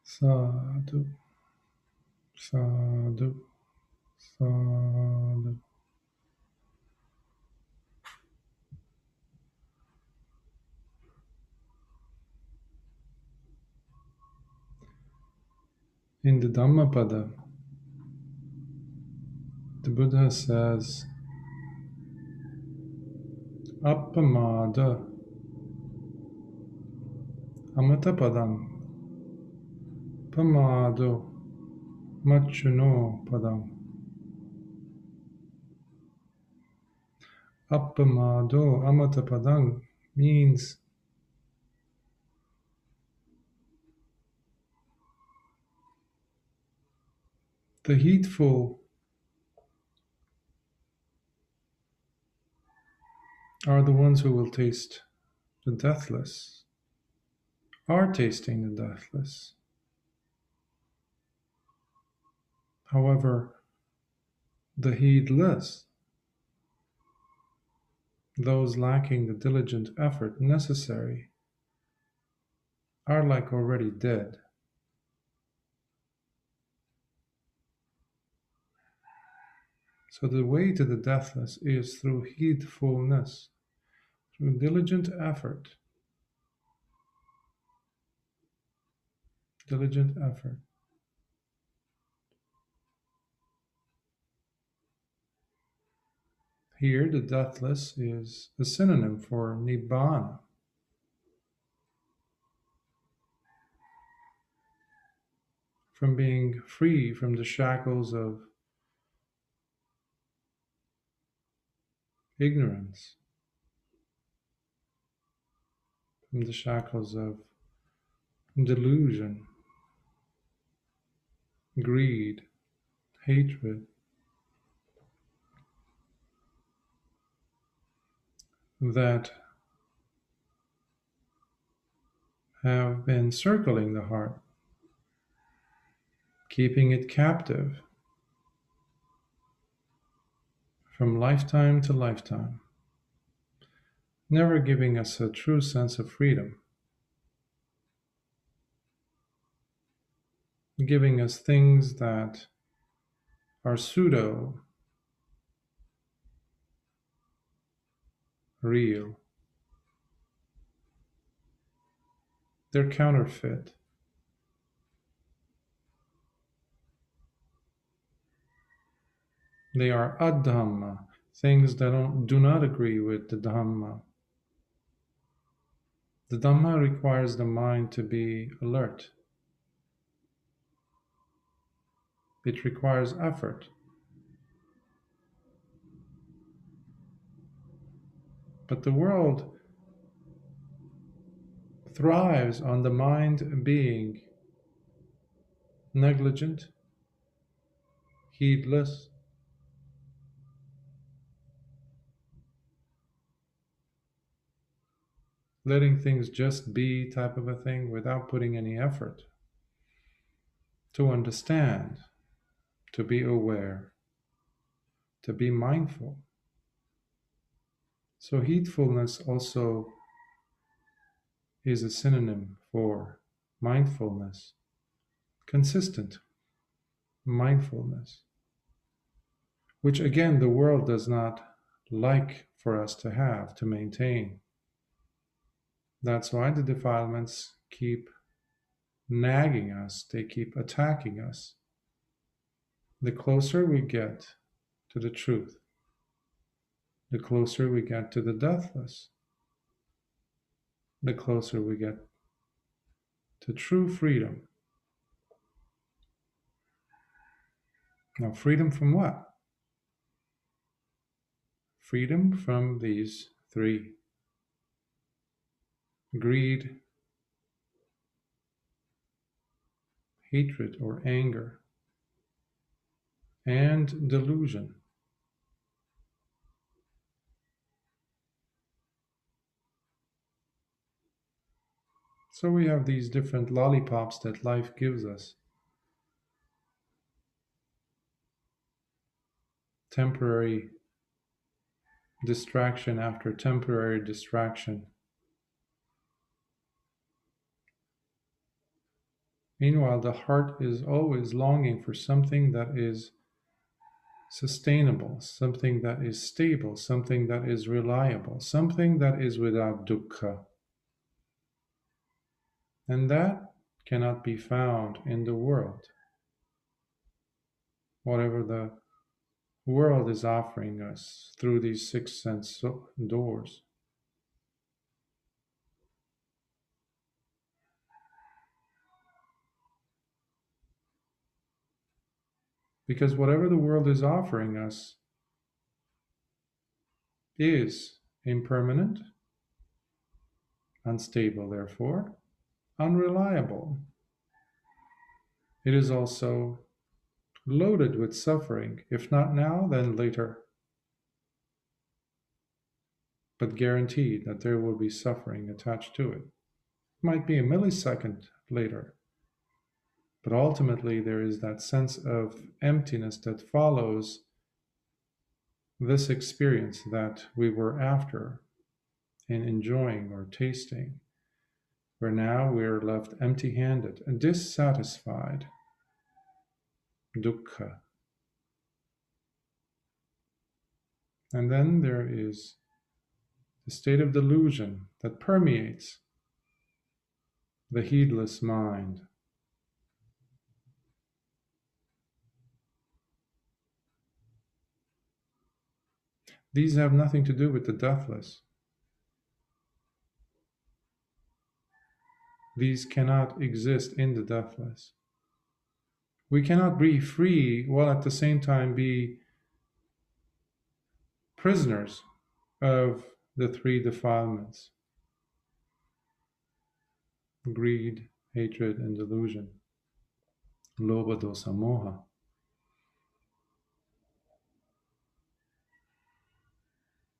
Sadhu, sadhu, sadhu. In the Dhammapada, the Buddha says, Appamada amatapadam pamado machuno padam. Appamado amatapadam means the heedful are the ones who will taste the deathless, are tasting the deathless. However, the heedless, those lacking the diligent effort necessary, are like already dead. So the way to the deathless is through heedfulness, through diligent effort. Diligent effort. Here, the deathless is a synonym for Nibbāna. From being free from the shackles of ignorance, from the shackles of delusion, greed, hatred, that have been circling the heart, keeping it captive from lifetime to lifetime, never giving us a true sense of freedom, giving us things that are pseudo real. They're counterfeit. They are adhamma, things that do not agree with the Dhamma. The Dhamma requires the mind to be alert. It requires effort. But the world thrives on the mind being negligent, heedless, letting things just be type of a thing without putting any effort to understand, to be aware, to be mindful. So heedfulness also is a synonym for mindfulness, consistent mindfulness, which again the world does not like for us to have, to maintain. That's why the defilements keep nagging us, they keep attacking us. The closer we get to the truth, the closer we get to the deathless, the closer we get to true freedom. Now, freedom from what? Freedom from these three: greed, hatred or anger, and delusion. So we have these different lollipops that life gives us. Temporary distraction after temporary distraction. Meanwhile, the heart is always longing for something that is sustainable, something that is stable, something that is reliable, something that is without dukkha. And that cannot be found in the world. Whatever the world is offering us through these six sense doors. Because whatever the world is offering us is impermanent, unstable, therefore, unreliable. It is also loaded with suffering, if not now, then later. But guaranteed that there will be suffering attached to it. It might be a millisecond later, but ultimately there is that sense of emptiness that follows this experience that we were after in enjoying or tasting, where now we are left empty-handed and dissatisfied. Dukkha. And then there is the state of delusion that permeates the heedless mind. These have nothing to do with the deathless. These cannot exist in the deathless. We cannot be free while at the same time be prisoners of the three defilements: greed, hatred, and delusion. Lobha, dosa, moha.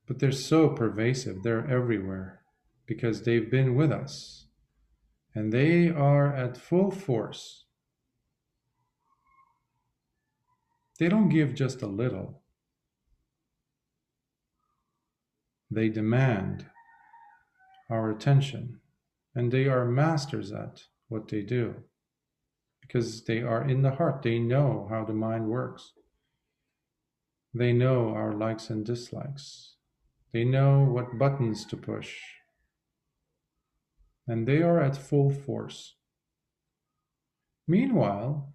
But they're so pervasive, they're everywhere, because they've been with us, and they are at full force. They don't give just a little. They demand our attention, and they are masters at what they do, because they are in the heart. They know how the mind works. They know our likes and dislikes. They know what buttons to push. And they are at full force. Meanwhile,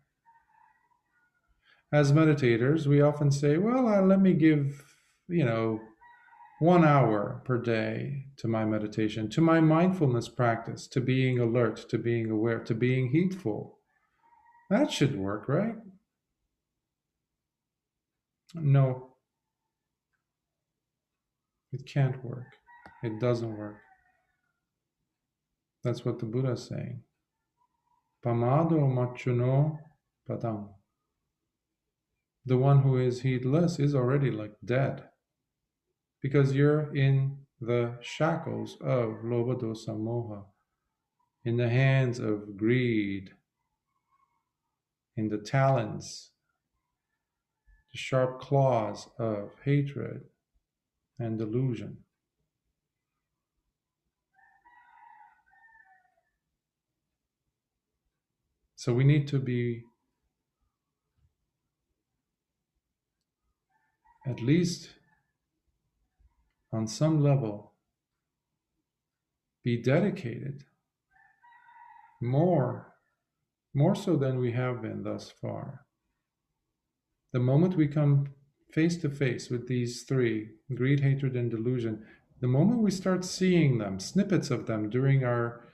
as meditators, we often say, well, let me give, 1 hour per day to my meditation, to my mindfulness practice, to being alert, to being aware, to being heedful. That should work, right? No, it can't work. It doesn't work. That's what the Buddha is saying. Pamado machuno padam. The one who is heedless is already like dead, because you're in the shackles of lobha, dosa, moha, in the hands of greed, in the talons, the sharp claws of hatred and delusion. So we need to be, at least on some level, be dedicated more so than we have been thus far. The moment we come face to face with these three, greed, hatred, and delusion, the moment we start seeing them, snippets of them during our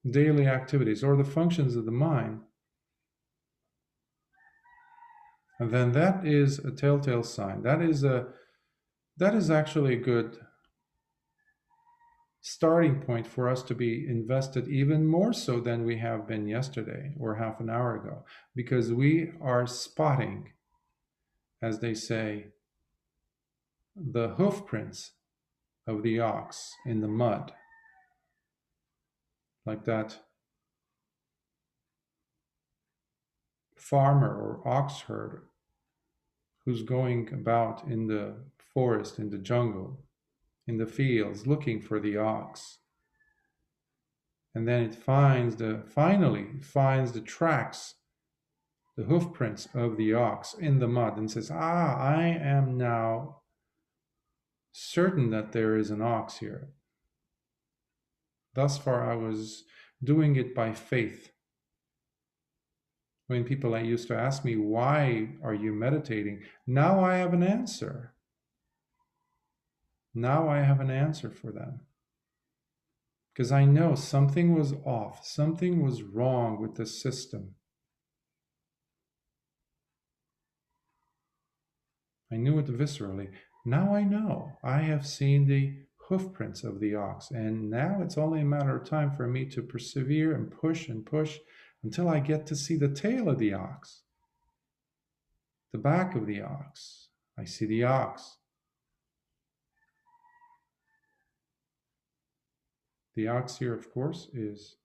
daily activities or the functions of the mind, then that is a telltale sign. That is actually a good starting point for us to be invested even more so than we have been yesterday or half an hour ago, because we are spotting, as they say, the hoof prints of the ox in the mud, like that farmer or ox herder who's going about in the forest, in the jungle, in the fields, looking for the ox. And then it finally finds the tracks, the hoof prints of the ox in the mud, and says, I am now certain that there is an ox here. Thus far, I was doing it by faith. When people used to ask me, why are you meditating? Now I have an answer. Now I have an answer for them. Because I know something was off, something was wrong with the system. I knew it viscerally. Now I know. I have seen the hoof prints of the ox, and now it's only a matter of time for me to persevere and push until I get to see the tail of the ox, the back of the ox. I see the ox. The ox here, of course, is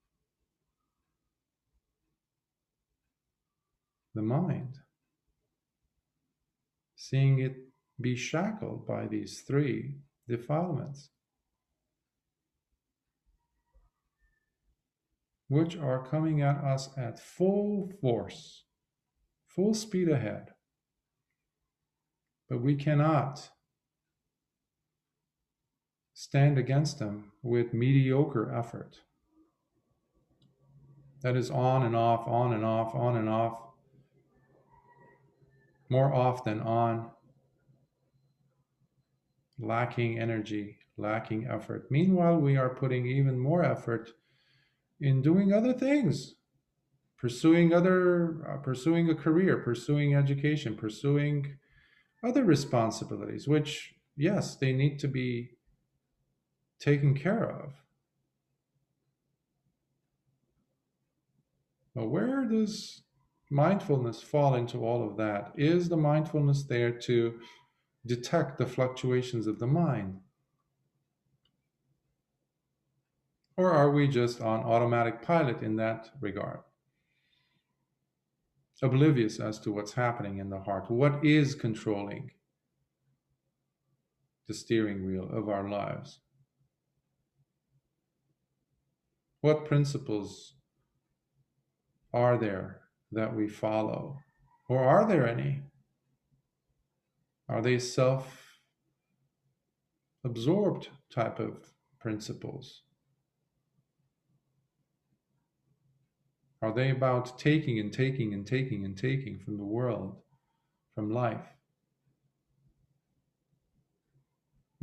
the mind. Seeing it be shackled by these three defilements, which are coming at us at full force, full speed ahead. But we cannot stand against them with mediocre effort. That is on and off, on and off, on and off, more off than on, lacking energy, lacking effort. Meanwhile, we are putting even more effort in doing other things, pursuing a career, pursuing education, pursuing other responsibilities, which, yes, they need to be taken care of. But where does mindfulness fall into all of that? Is the mindfulness there to detect the fluctuations of the mind? Or are we just on automatic pilot in that regard? Oblivious as to what's happening in the heart. What is controlling the steering wheel of our lives? What principles are there that we follow? Or are there any? Are they self-absorbed type of principles? Are they about taking and taking and taking and taking from the world, from life?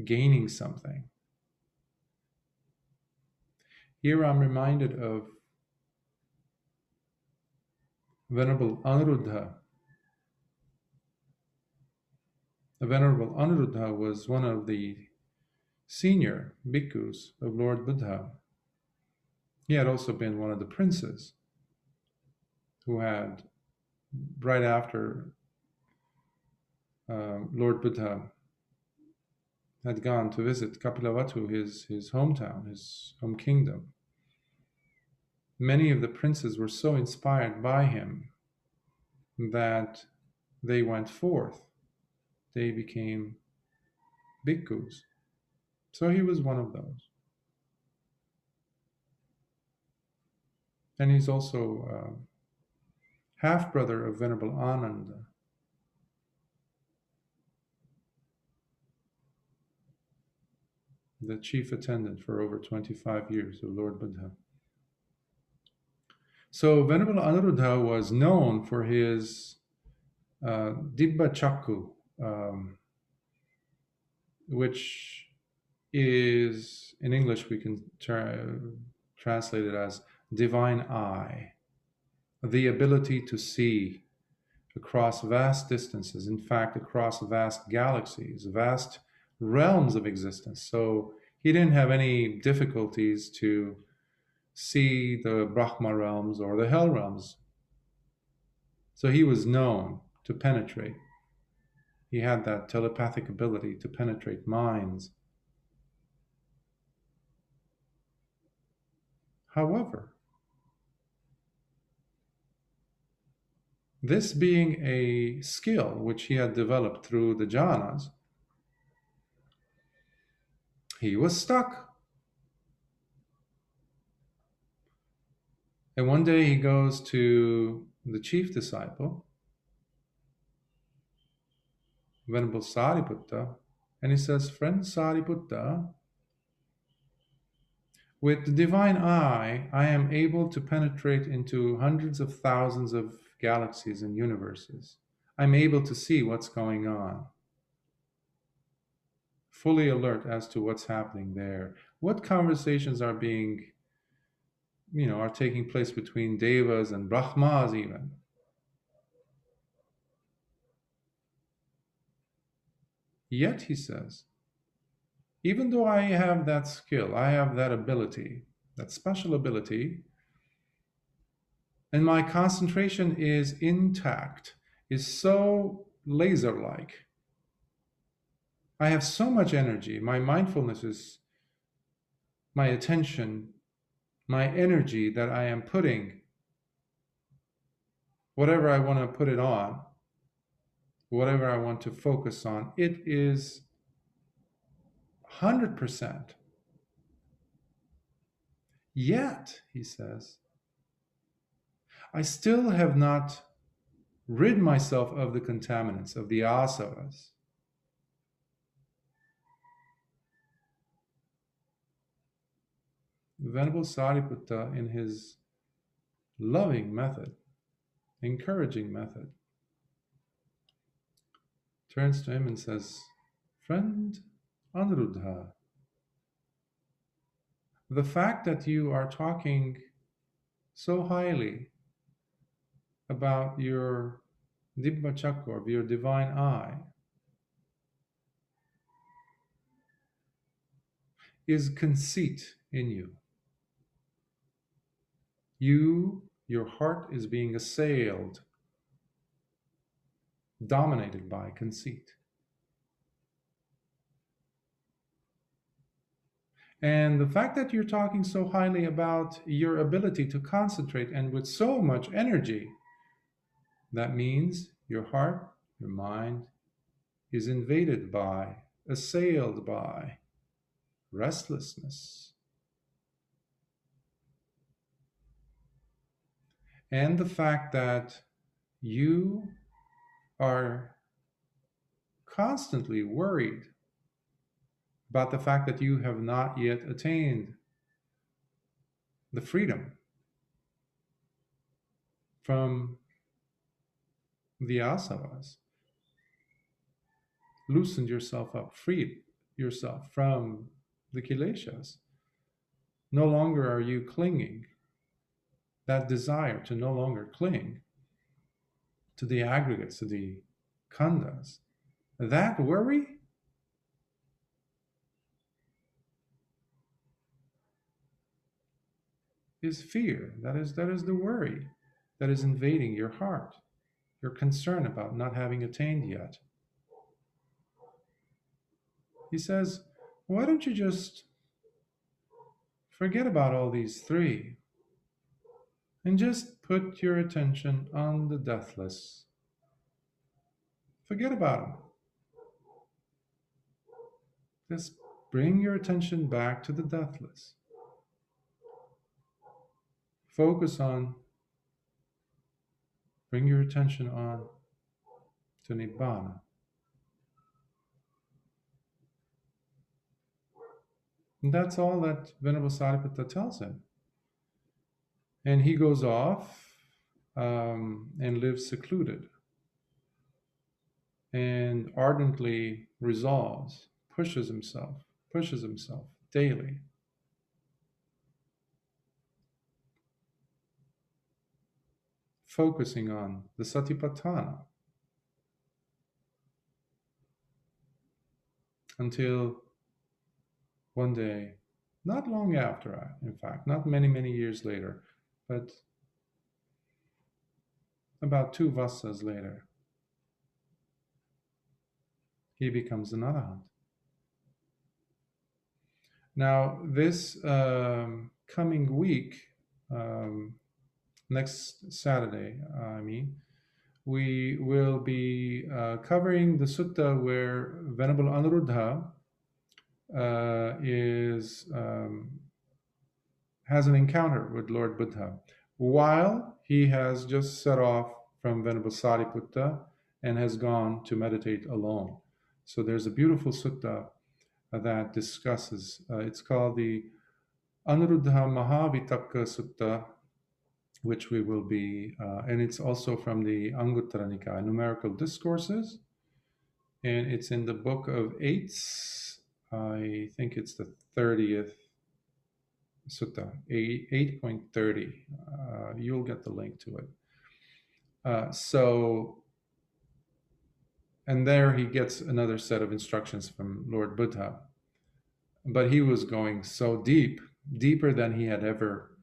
Gaining something. Here I'm reminded of Venerable Anuruddha. The Venerable Anuruddha was one of the senior bhikkhus of Lord Buddha. He had also been one of the princes who had, right after Lord Buddha had gone to visit Kapilavatthu, his hometown, his home kingdom. Many of the princes were so inspired by him that they went forth. They became bhikkhus. So he was one of those. And he's also half-brother of Venerable Ananda. The chief attendant for over 25 years of Lord Buddha. So Venerable Anuruddha was known for his Dibba Chakku, which is, in English, we can translate it as divine eye, the ability to see across vast distances, in fact, across vast galaxies, vast realms of existence. So he didn't have any difficulties to see the Brahma realms or the hell realms. So he was known to penetrate. He had that telepathic ability to penetrate minds. However, this being a skill which he had developed through the jhanas, he was stuck. And one day he goes to the chief disciple, Venerable Sariputta, and he says, "Friend Sariputta, with the divine eye, I am able to penetrate into hundreds of thousands of galaxies and universes. I'm able to see what's going on, fully alert as to what's happening there. What conversations are being, are taking place between devas and brahmas even. Yet, he says, even though I have that skill, I have that ability, that special ability, and my concentration is intact, is so laser-like. I have so much energy. My mindfulness is my attention, my energy that I am putting, whatever I want to put it on, whatever I want to focus on, it is 100%. Yet, he says, I still have not rid myself of the contaminants, of the asavas. Venerable Sariputta, in his loving method, encouraging method, turns to him and says, "Friend Anuruddha, the fact that you are talking so highly about your Dibba Chakra, your divine eye, is conceit in you. Your heart is being assailed, dominated by conceit. And the fact that you're talking so highly about your ability to concentrate and with so much energy, that means your heart, your mind is invaded by, assailed by restlessness. And the fact that you are constantly worried about the fact that you have not yet attained the freedom from the asavas, loosened yourself up, freed yourself from the kileshas. No longer are you clinging, that desire to no longer cling to the aggregates, to the khandhas. That worry is fear. That is the worry that is invading your heart. Your concern about not having attained yet. He says, why don't you just forget about all these three and just put your attention on the deathless. Forget about them. Just bring your attention back to the deathless. Bring your attention on to Nibbāna. And that's all that Venerable Sariputta tells him. And he goes off and lives secluded and ardently resolves, pushes himself daily focusing on the Satipatthana until one day, not long after, in fact, not many years later, but about 2 vasas later, he becomes an Arahant. Now, this coming week, next Saturday, we will be covering the sutta where Venerable Anuruddha has an encounter with Lord Buddha, while he has just set off from Venerable Sariputta and has gone to meditate alone. So there's a beautiful sutta that discusses, it's called the Anuruddha Mahavitaka Sutta, which we will be, and it's also from the Anguttara Nikaya, Numerical Discourses, and it's in the Book of Eights. I think it's the 30th Sutta, 8.30. You'll get the link to it. And there he gets another set of instructions from Lord Buddha. But he was going so deep, deeper than he had ever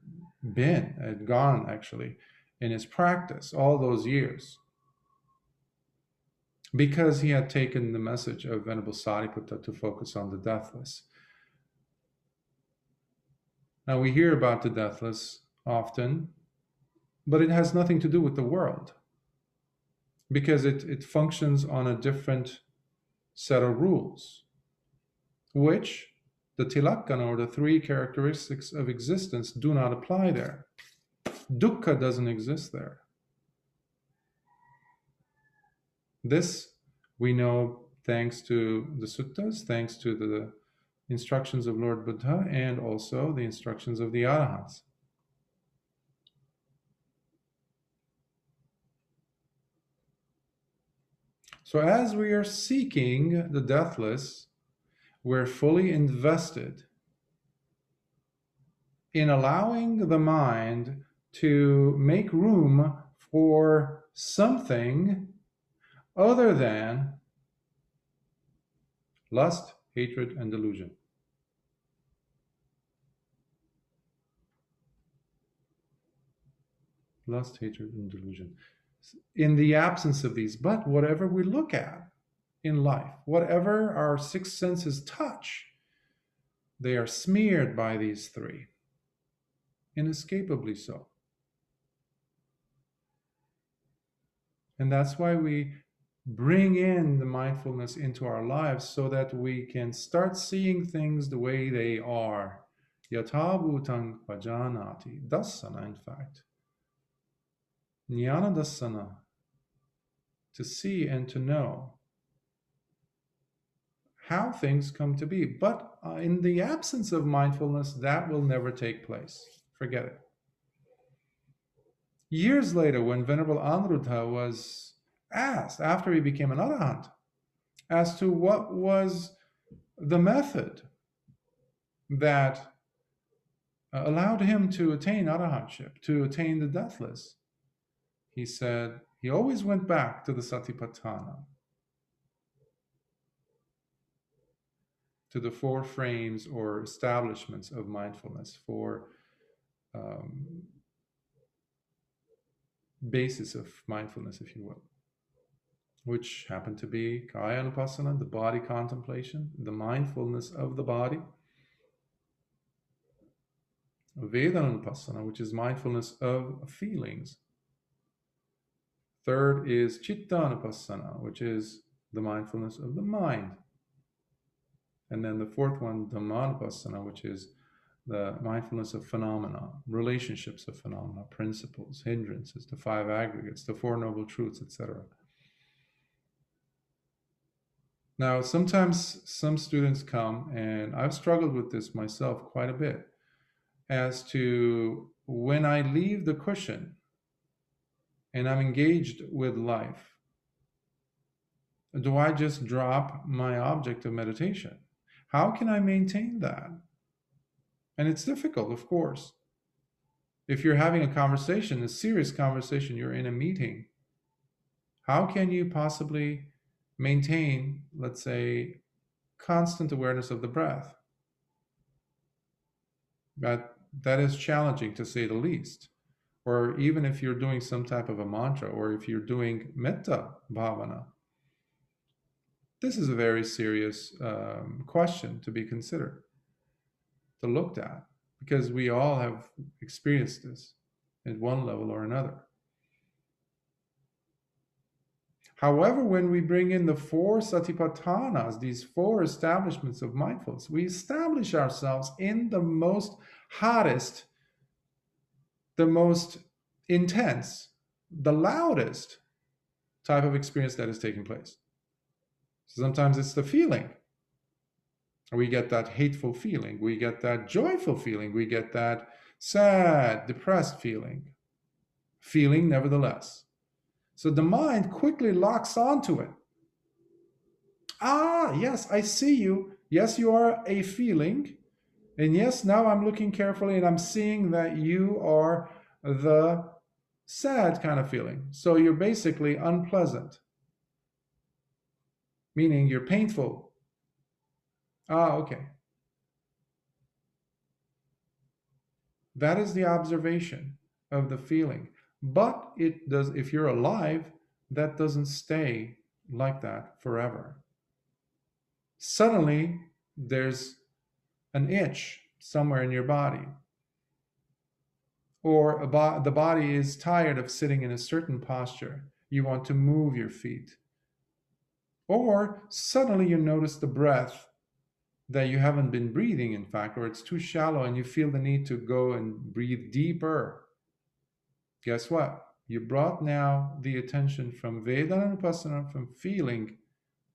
had gone actually, in his practice all those years. Because he had taken the message of Venerable Sariputta to focus on the deathless. Now we hear about the deathless often, but it has nothing to do with the world. Because it functions on a different set of rules, which the Tilakkhana, or the three characteristics of existence, do not apply there. Dukkha doesn't exist there. This we know thanks to the suttas, thanks to the instructions of Lord Buddha, and also the instructions of the Arahants. So as we are seeking the deathless, we're fully invested in allowing the mind to make room for something other than lust, hatred, and delusion. Lust, hatred, and delusion. In the absence of these, but whatever we look at in life, whatever our six senses touch, they are smeared by these three, inescapably so. And that's why we bring in the mindfulness into our lives, so that we can start seeing things the way they are. Yatha bhutang pajanati, dassana, in fact. Jnana dassana, to see and to know how things come to be. But in the absence of mindfulness, that will never take place. Forget it. Years later, when Venerable Anuruddha was asked, after he became an Arahant, as to what was the method that allowed him to attain Arahantship, to attain the deathless, he said he always went back to the Satipatthana, to the four frames or establishments of mindfulness, for basis of mindfulness, if you will, which happened to be Kaya Anupassana, the body contemplation, the mindfulness of the body; Vedana Anupassana, which is mindfulness of feelings; third is Chitta Anupassana, which is the mindfulness of the mind; and then the fourth one, Dhamma Anupassana, which is the mindfulness of phenomena, relationships of phenomena, principles, hindrances, the five aggregates, the four noble truths, etc. Now, sometimes some students come, and I've struggled with this myself quite a bit, as to when I leave the cushion and I'm engaged with life, do I just drop my object of meditation? How can I maintain that? And it's difficult, of course. If you're having a conversation, a serious conversation, you're in a meeting, how can you possibly maintain, let's say, constant awareness of the breath? That is challenging, to say the least. Or even if you're doing some type of a mantra, or if you're doing metta bhavana, this is a very serious question to be considered, to look at, because we all have experienced this at one level or another. However, when we bring in the four satipatthanas, these four establishments of mindfulness, we establish ourselves in the most hottest, the most intense, the loudest type of experience that is taking place. So sometimes it's the feeling. We get that hateful feeling. We get that joyful feeling. We get that sad, depressed feeling. Feeling nevertheless. So the mind quickly locks onto it. Ah, yes, I see you. Yes, you are a feeling. And yes, now I'm looking carefully and I'm seeing that you are the sad kind of feeling. So you're basically unpleasant, meaning you're painful. Ah, okay. That is the observation of the feeling. But it does, if you're alive, that doesn't stay like that forever. Suddenly, there's an itch somewhere in your body, or the body is tired of sitting in a certain posture. You want to move your feet. Or suddenly you notice the breath that you haven't been breathing, in fact, or it's too shallow and you feel the need to go and breathe deeper. Guess what? You brought now the attention from Vedana Vipassana, from feeling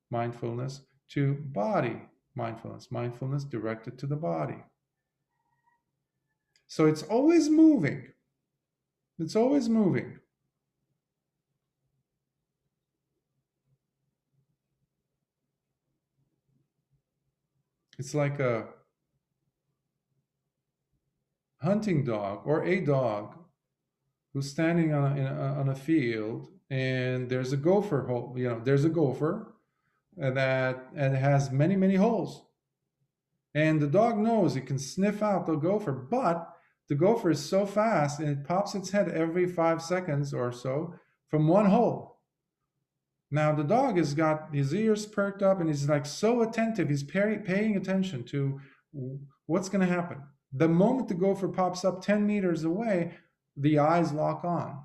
mindfulness, to body mindfulness, mindfulness directed to the body. So it's always moving. It's always moving. It's like a hunting dog or a dog who's standing on a field, and there's a gopher hole. There's a gopher that and has many holes, and the dog knows it can sniff out the gopher, but the gopher is so fast and it pops its head every 5 seconds or so from one hole. Now the dog has got his ears perked up and he's like so attentive. He's paying attention to what's going to happen. The moment the gopher pops up 10 meters away, the eyes lock on.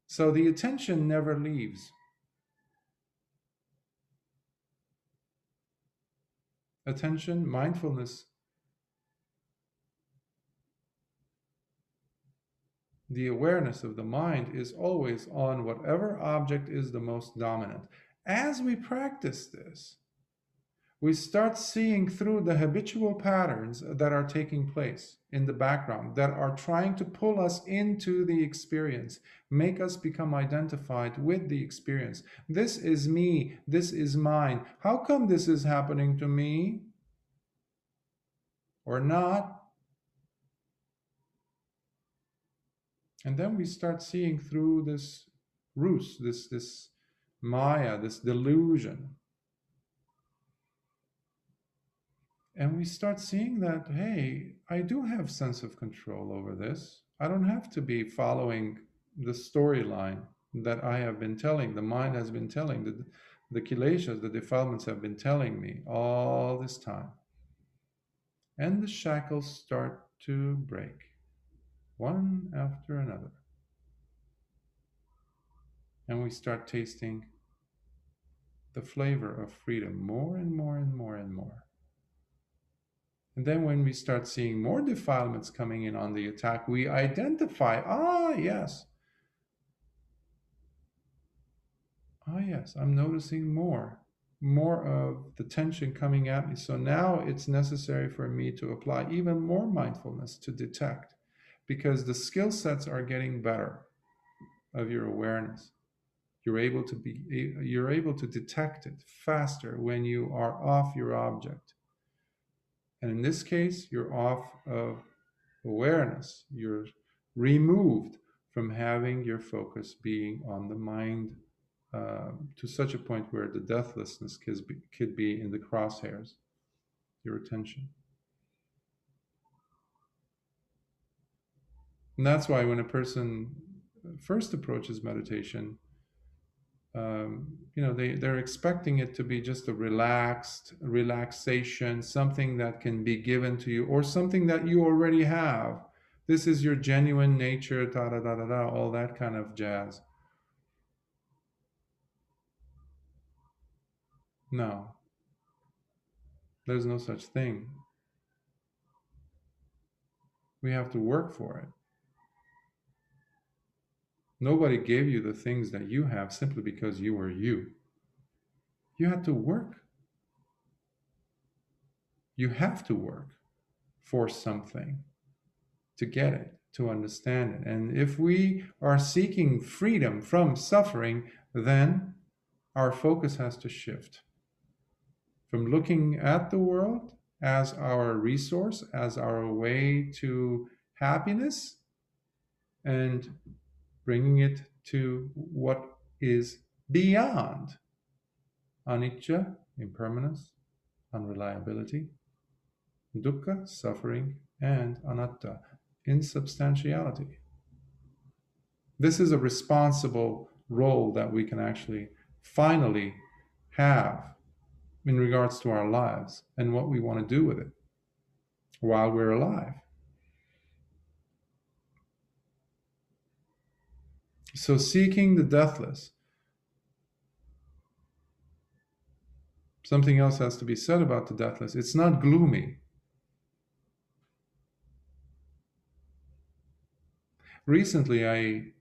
So the attention never leaves. Attention, mindfulness, the awareness of the mind is always on whatever object is the most dominant. As we practice this, we start seeing through the habitual patterns that are taking place in the background, that are trying to pull us into the experience, make us become identified with the experience. This is me, this is mine. How come this is happening to me or not? And then we start seeing through this ruse, this Maya, this delusion. And we start seeing that, hey, I do have sense of control over this. I don't have to be following the storyline that I have been telling, the mind has been telling, the kileshas, the defilements have been telling me all this time. And the shackles start to break, one after another. And we start tasting the flavor of freedom more and more and more and more. And then when we start seeing more defilements coming in on the attack, we identify, yes, I'm noticing more of the tension coming at me. So now it's necessary for me to apply even more mindfulness to detect, because the skill sets are getting better of your awareness. You're able to detect it faster when you are off your object. And in this case, you're off of awareness. You're removed from having your focus being on the mind, to such a point where the deathlessness could be in the crosshairs, your attention. And that's why when a person first approaches meditation, they're expecting it to be just a relaxation, something that can be given to you, or something that you already have. This is your genuine nature, da da da da da, all that kind of jazz. No, there's no such thing. We have to work for it. Nobody gave you the things that you have simply because you were you. You had to work. You have to work for something to get it, to understand it. And if we are seeking freedom from suffering, then our focus has to shift from looking at the world as our resource, as our way to happiness, and bringing it to what is beyond anicca, impermanence, unreliability, dukkha, suffering, and anatta, insubstantiality. This is a responsible role that we can actually finally have in regards to our lives and what we want to do with it while we're alive. So, seeking the deathless. Something else has to be said about the deathless. It's not gloomy. Recently, I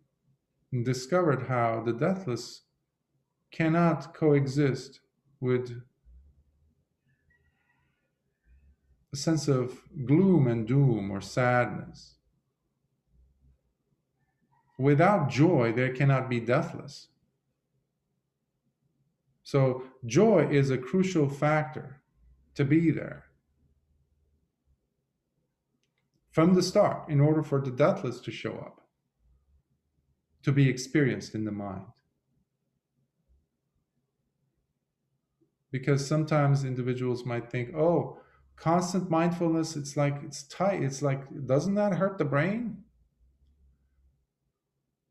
discovered how the deathless cannot coexist with a sense of gloom and doom or sadness. Without joy, there cannot be deathless. So, joy is a crucial factor to be there from the start in order for the deathless to show up, to be experienced in the mind. Because sometimes individuals might think, oh, constant mindfulness, it's like it's tight. It's like, doesn't that hurt the brain?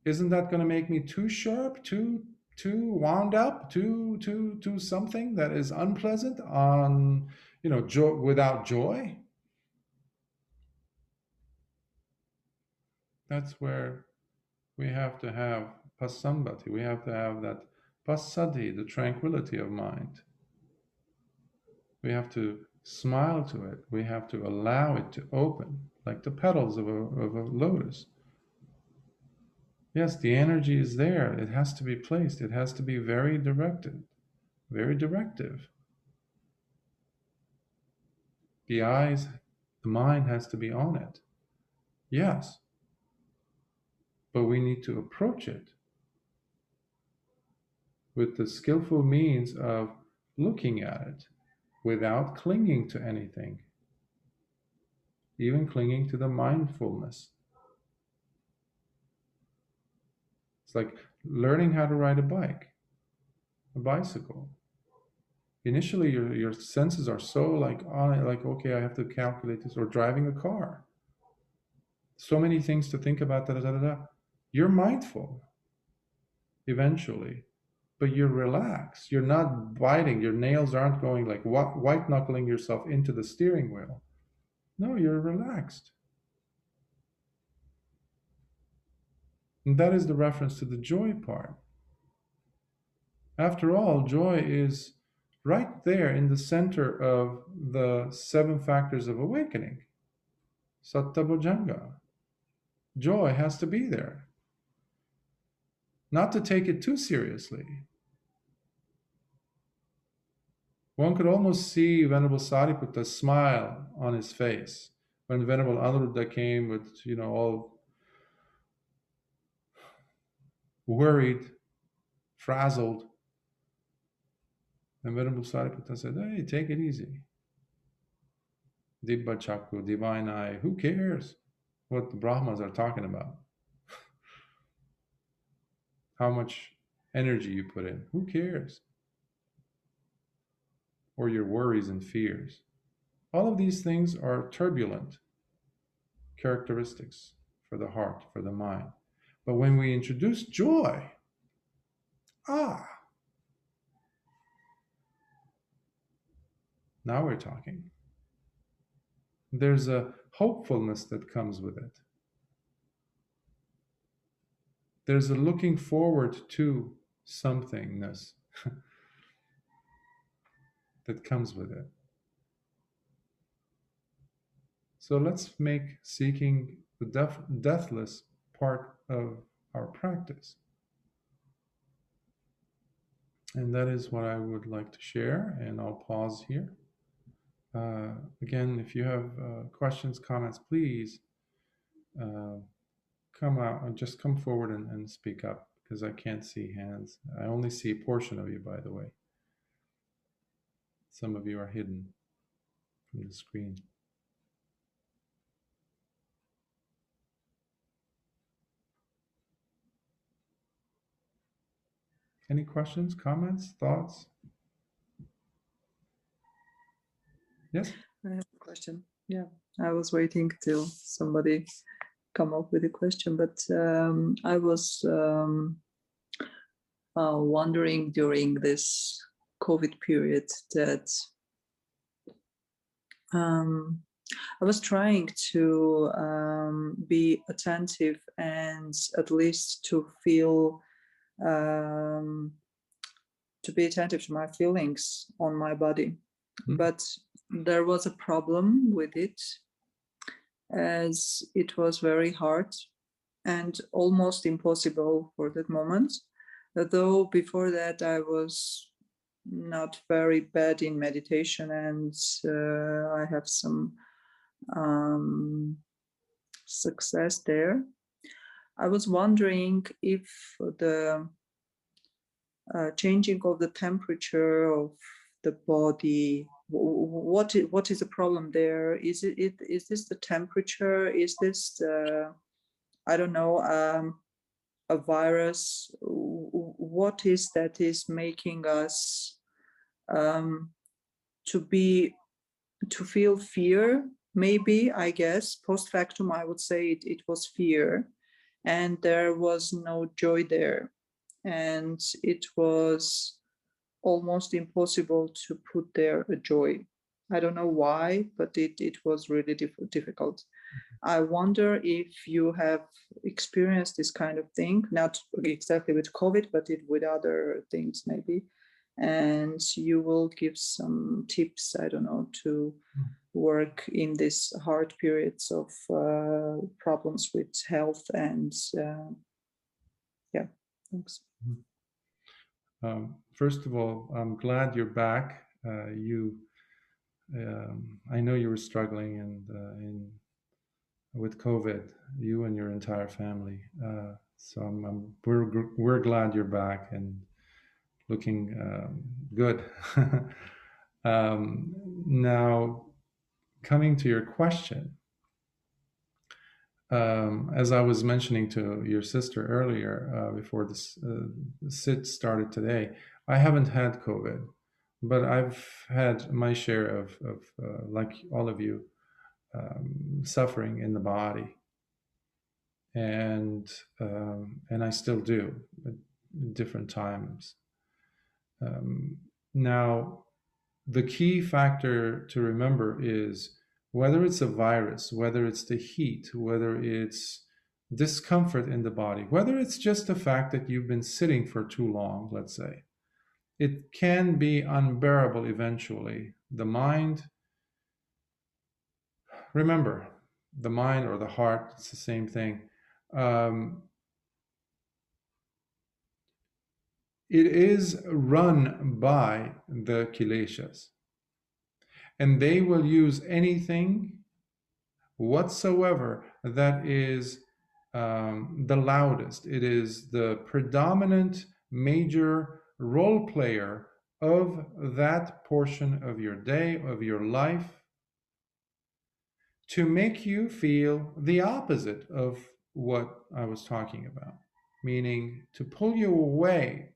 Isn't that going to make me too sharp, too wound up, too something that is unpleasant on, without joy? That's where we have to have pasambati. We have to have that passaddhi, the tranquility of mind. We have to smile to it. We have to allow it to open, like the petals of a lotus. Yes, the energy is there. It has to be placed. It has to be very directed, very directive. The eyes, the mind has to be on it. Yes. But we need to approach it with the skillful means of looking at it without clinging to anything, even clinging to the mindfulness. It's like learning how to ride a bicycle. Initially, your senses are so like on it, like, okay, I have to calculate this, or driving a car. So many things to think about, You're mindful eventually, but you're relaxed. You're not biting. Your nails aren't going like white knuckling yourself into the steering wheel. No, you're relaxed. And that is the reference to the joy part. After all, joy is right there in the center of the 7 factors of awakening. Sattabhujanga. Joy has to be there. Not to take it too seriously. One could almost see Venerable Sariputta's smile on his face when Venerable Anuruddha came with, all worried, frazzled. And Venerable Sariputta said, hey, take it easy. Dibba Chakku, divine eye, who cares what the Brahmas are talking about? How much energy you put in, who cares? Or your worries and fears. All of these things are turbulent characteristics for the heart, for the mind. But when we introduce joy, now we're talking. There's a hopefulness that comes with it. There's a looking forward to somethingness that comes with it. So let's make seeking the deathless part of our practice. And that is what I would like to share, and I'll pause here. Again, if you have questions, comments, please come out and just come forward and speak up, because I can't see hands. I only see a portion of you, by the way. Some of you are hidden from the screen. Any questions, comments, thoughts? Yes? I have a question. Yeah, I was waiting till somebody come up with a question, but I was wondering during this COVID period that I was trying to be attentive and at least to feel, to be attentive to my feelings on my body. But there was a problem with it, as it was very hard and almost impossible for that moment. Though before that I was not very bad in meditation, and I have some success there. I was wondering if the changing of the temperature of the body, what is the problem there? Is this the temperature? Is this the, I don't know, a virus? What is that is making us to feel fear? Maybe, I guess, post factum, I would say it was fear, and there was no joy there, and it was almost impossible to put there a joy. I don't know why, but it was really difficult. I wonder if you have experienced this kind of thing, not exactly with COVID, but with other things maybe. And you will give some tips, I don't know, to work in these hard periods of problems with health and yeah, thanks. First of all, I'm glad you're back. I know you were struggling with COVID, you and your entire family. So we're glad you're back and looking good. Now, coming to your question, as I was mentioning to your sister earlier, before this sit started today, I haven't had COVID, but I've had my share of like all of you, suffering in the body, and I still do at different times. Now, the key factor to remember is whether it's a virus, whether it's the heat, whether it's discomfort in the body, whether it's just the fact that you've been sitting for too long, let's say, it can be unbearable eventually. The mind, remember, the mind or the heart, it's the same thing. It is run by the kileshas, and they will use anything whatsoever that is the loudest. It is the predominant major role player of that portion of your day, of your life, to make you feel the opposite of what I was talking about, meaning to pull you away,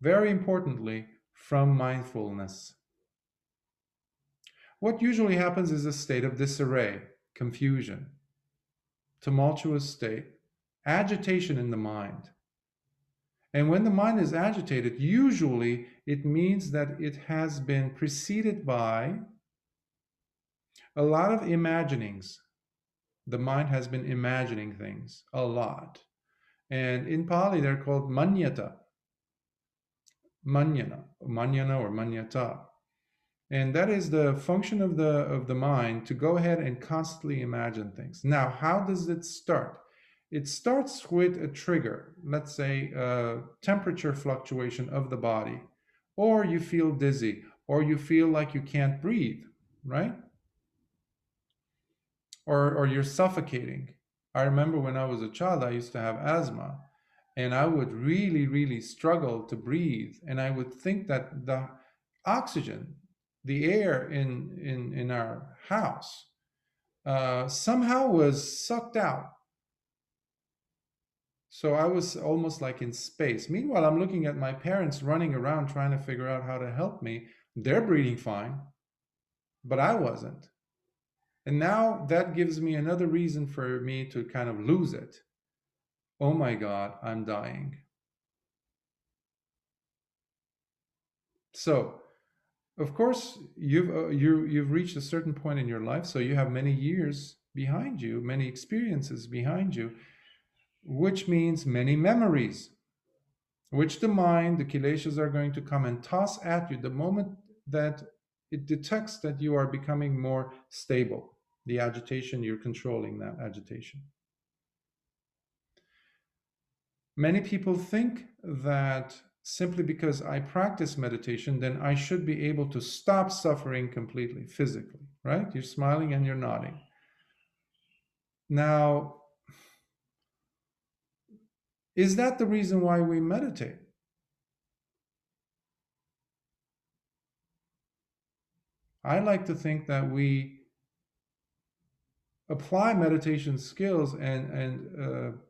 very importantly, from mindfulness. What usually happens is a state of disarray, confusion, tumultuous state, agitation in the mind. And when the mind is agitated, usually it means that it has been preceded by a lot of imaginings. The mind has been imagining things a lot. And in Pali, they're called manyata. Manyana or manyata. And that is the function of the mind, to go ahead and constantly imagine things. Now, how does it start? It starts with a trigger, let's say a temperature fluctuation of the body, or you feel dizzy, or you feel like you can't breathe, right? Or you're suffocating. I remember when I was a child, I used to have asthma, and I would really, really struggle to breathe. And I would think that the oxygen, the air in our house, somehow was sucked out. So I was almost like in space. Meanwhile, I'm looking at my parents running around trying to figure out how to help me. They're breathing fine, but I wasn't. And now that gives me another reason for me to kind of lose it. Oh my God, I'm dying. So, of course, you've reached a certain point in your life, so you have many years behind you, many experiences behind you, which means many memories, which the mind, the kileshas are going to come and toss at you the moment that it detects that you are becoming more stable. The agitation, you're controlling that agitation. Many people think that simply because I practice meditation, then I should be able to stop suffering completely, physically, right? You're smiling and you're nodding. Now, is that the reason why we meditate? I like to think that we apply meditation skills and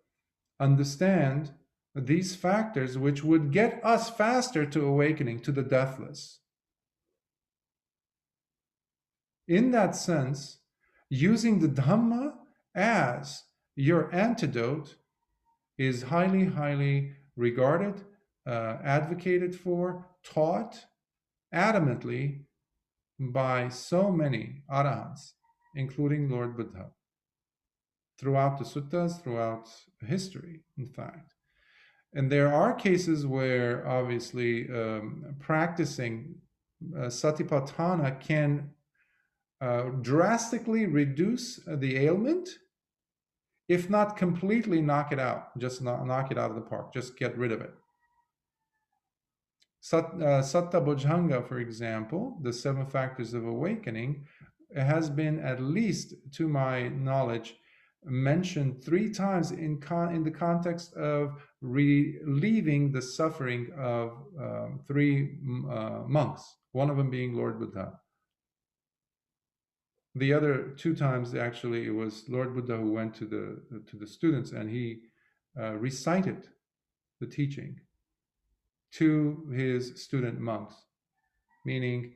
understand these factors which would get us faster to awakening, to the deathless. In that sense, using the Dhamma as your antidote is highly, highly regarded, advocated for, taught adamantly by so many Arahants, including Lord Buddha, throughout the suttas, throughout history, in fact. And there are cases where obviously practicing satipatthana can drastically reduce the ailment, if not completely knock it out, just knock it out of the park, just get rid of it. Satta Bojjhanga, for example, the 7 factors of awakening, has been, at least to my knowledge, mentioned 3 times in the context of relieving the suffering of 3 monks, one of them being Lord Buddha. The other 2 times, actually, it was Lord Buddha who went to the students and he recited the teaching to his student monks, meaning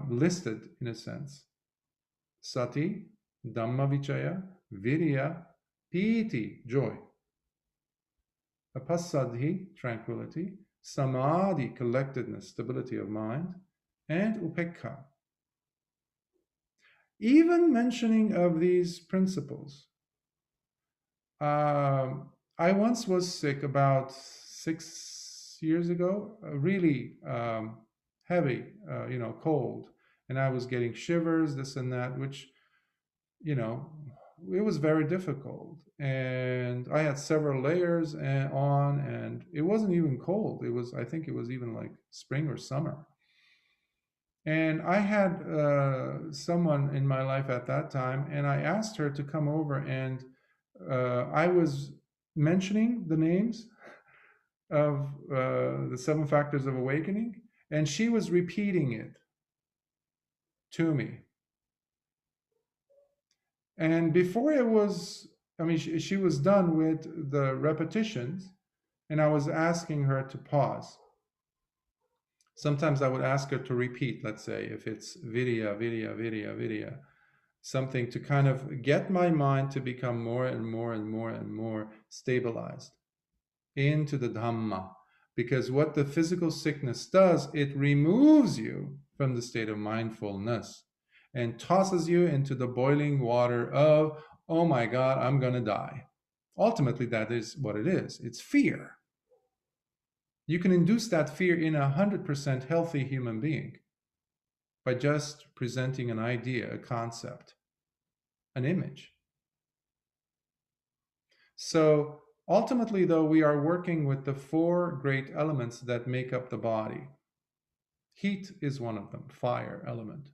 listed in a sense. Sati, Dhamma Vichaya, Virya, Piti, joy. Apasadhi, tranquility. Samadhi, collectedness, stability of mind. And Upekha. Even mentioning of these principles. I once was sick about 6 years ago, really heavy, cold. And I was getting shivers, this and that, which, it was very difficult. And I had several layers on, and it wasn't even cold. I think it was even like spring or summer. And I had someone in my life at that time, and I asked her to come over, and I was mentioning the names of the 7 factors of awakening, and she was repeating it to me. And before it was, she was done with the repetitions, and I was asking her to pause. Sometimes I would ask her to repeat, let's say, if it's virya, virya, virya, virya, something to kind of get my mind to become more and more and more and more stabilized into the Dhamma. Because what the physical sickness does, it removes you from the state of mindfulness and tosses you into the boiling water of, oh my God, I'm going to die. Ultimately, that is what it is. It's fear. You can induce that fear in 100% healthy human being by just presenting an idea, a concept, an image. So ultimately, though, we are working with the four great elements that make up the body. Heat is one of them, fire element.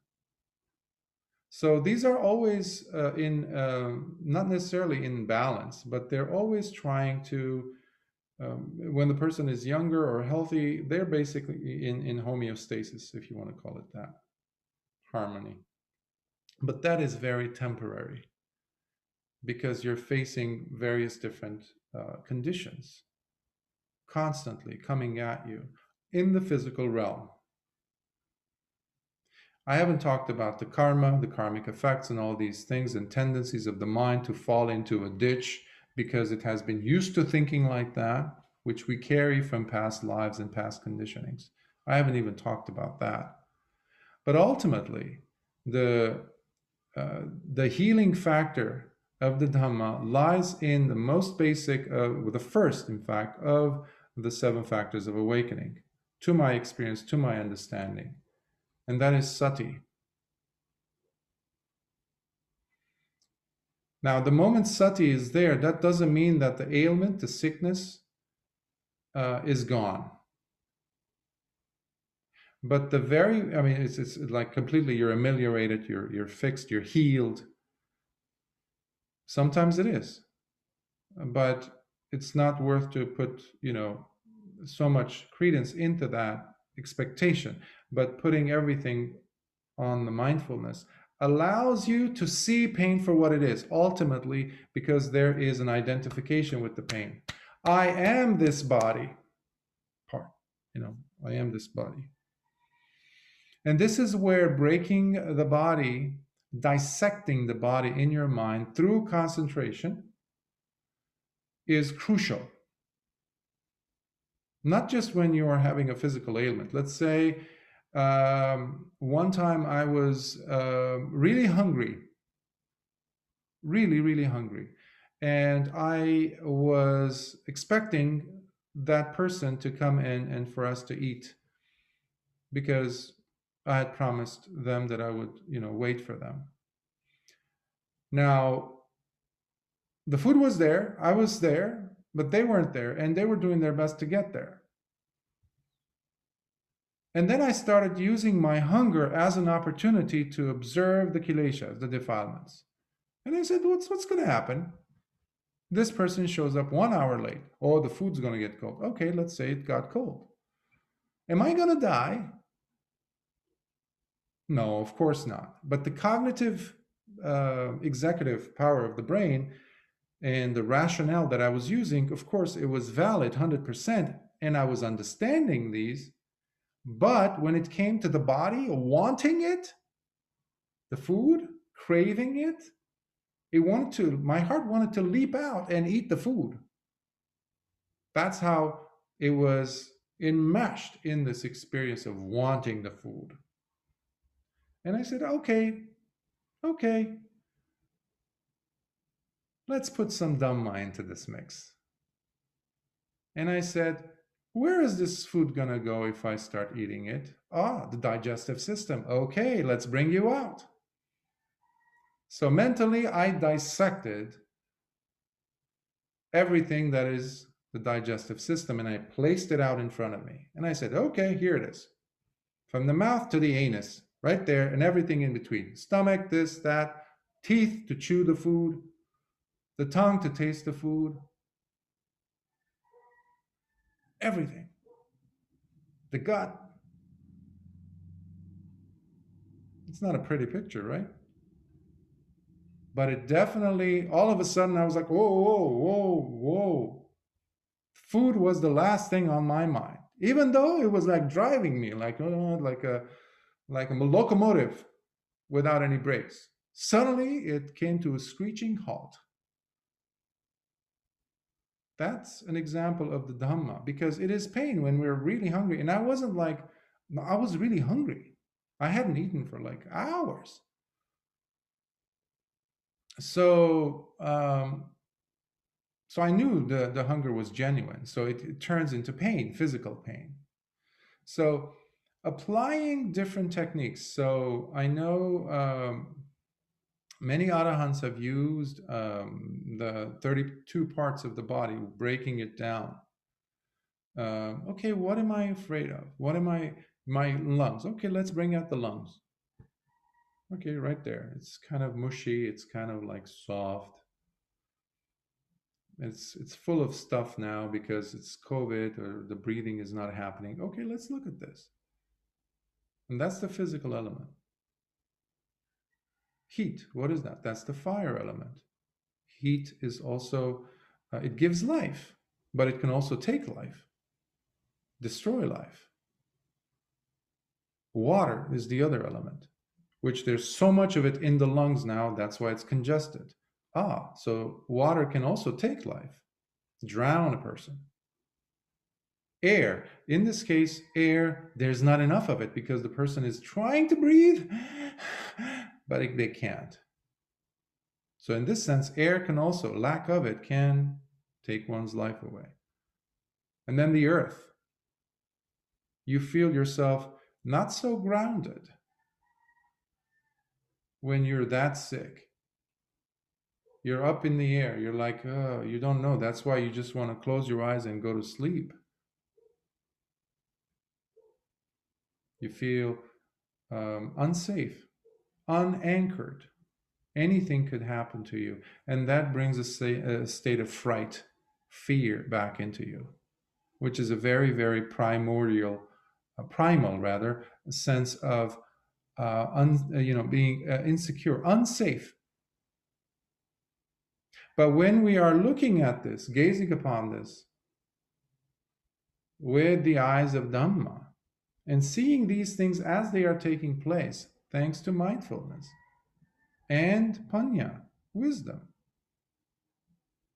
So these are always not necessarily in balance, but they're always trying to, when the person is younger or healthy, they're basically in homeostasis, if you want to call it that, harmony. But that is very temporary because you're facing various different conditions constantly coming at you in the physical realm. I haven't talked about the karma, the karmic effects, and all these things and tendencies of the mind to fall into a ditch because it has been used to thinking like that, which we carry from past lives and past conditionings. I haven't even talked about that. But ultimately, the healing factor of the Dhamma lies in the most basic, the first, in fact, of the seven factors of awakening, to my experience, to my understanding. And that is sati. Now, the moment sati is there, that doesn't mean that the ailment, the sickness, is gone. But it's like completely, you're ameliorated, you're fixed, you're healed. Sometimes it is, but it's not worth to put, so much credence into that expectation. But putting everything on the mindfulness allows you to see pain for what it is, ultimately, because there is an identification with the pain. I am this body part, I am this body. And this is where breaking the body, dissecting the body in your mind through concentration is crucial. Not just when you are having a physical ailment. Let's say one time I was really hungry, really, really hungry. And I was expecting that person to come in and for us to eat because I had promised them that I would, wait for them. Now, the food was there, I was there, but they weren't there, and they were doing their best to get there. And then I started using my hunger as an opportunity to observe the kileshas, the defilements. And I said, what's going to happen? This person shows up 1 hour late. Oh, the food's going to get cold. Okay, let's say it got cold. Am I going to die? No, of course not. But the cognitive executive power of the brain and the rationale that I was using, of course, it was valid 100%. And I was understanding these. But when it came to the body wanting it, the food, craving it, my heart wanted to leap out and eat the food. That's how it was enmeshed in this experience of wanting the food. And I said, okay, let's put some Dhamma into this mix. And I said, where is this food gonna go if I start eating it? The digestive system. Okay, let's bring you out. So mentally, I dissected everything that is the digestive system and I placed it out in front of me. And I said, okay, here it is. From the mouth to the anus, right there, and everything in between. Stomach, this, that, teeth to chew the food, the tongue to taste the food, everything. The gut. It's not a pretty picture, right? But it definitely, all of a sudden, I was like, whoa. Food was the last thing on my mind, even though it was like driving me, like a locomotive without any brakes. Suddenly, it came to a screeching halt. That's an example of the Dhamma, because it is pain when we're really hungry. And I was really hungry. I hadn't eaten for like hours. So I knew the hunger was genuine. So it turns into pain, physical pain. So applying different techniques. So I know Many Arahants have used the 32 parts of the body, breaking it down. Okay, what am I afraid of? What am I? My lungs. Okay, let's bring out the lungs. Okay, right there. It's kind of mushy. It's kind of like soft. It's full of stuff now because it's COVID or the breathing is not happening. Okay, let's look at this. And that's the physical element. Heat, what is that? That's the fire element. Heat is also, it gives life, but it can also take life, destroy life. Water is the other element, which there's so much of it in the lungs now, that's why it's congested. So water can also take life, drown a person. Air, in this case, air, there's not enough of it because the person is trying to breathe, but they can't. So in this sense, air can also, lack of it can take one's life away. And then the earth. You feel yourself not so grounded when you're that sick. You're up in the air. You're like, oh, you don't know. That's why you just want to close your eyes and go to sleep. You feel unsafe, unanchored. Anything could happen to you. And that brings a state of fright, fear back into you, which is a very, very primal sense of being insecure, unsafe. But when we are looking at this, gazing upon this with the eyes of Dhamma, and seeing these things as they are taking place, thanks to mindfulness and panya, wisdom,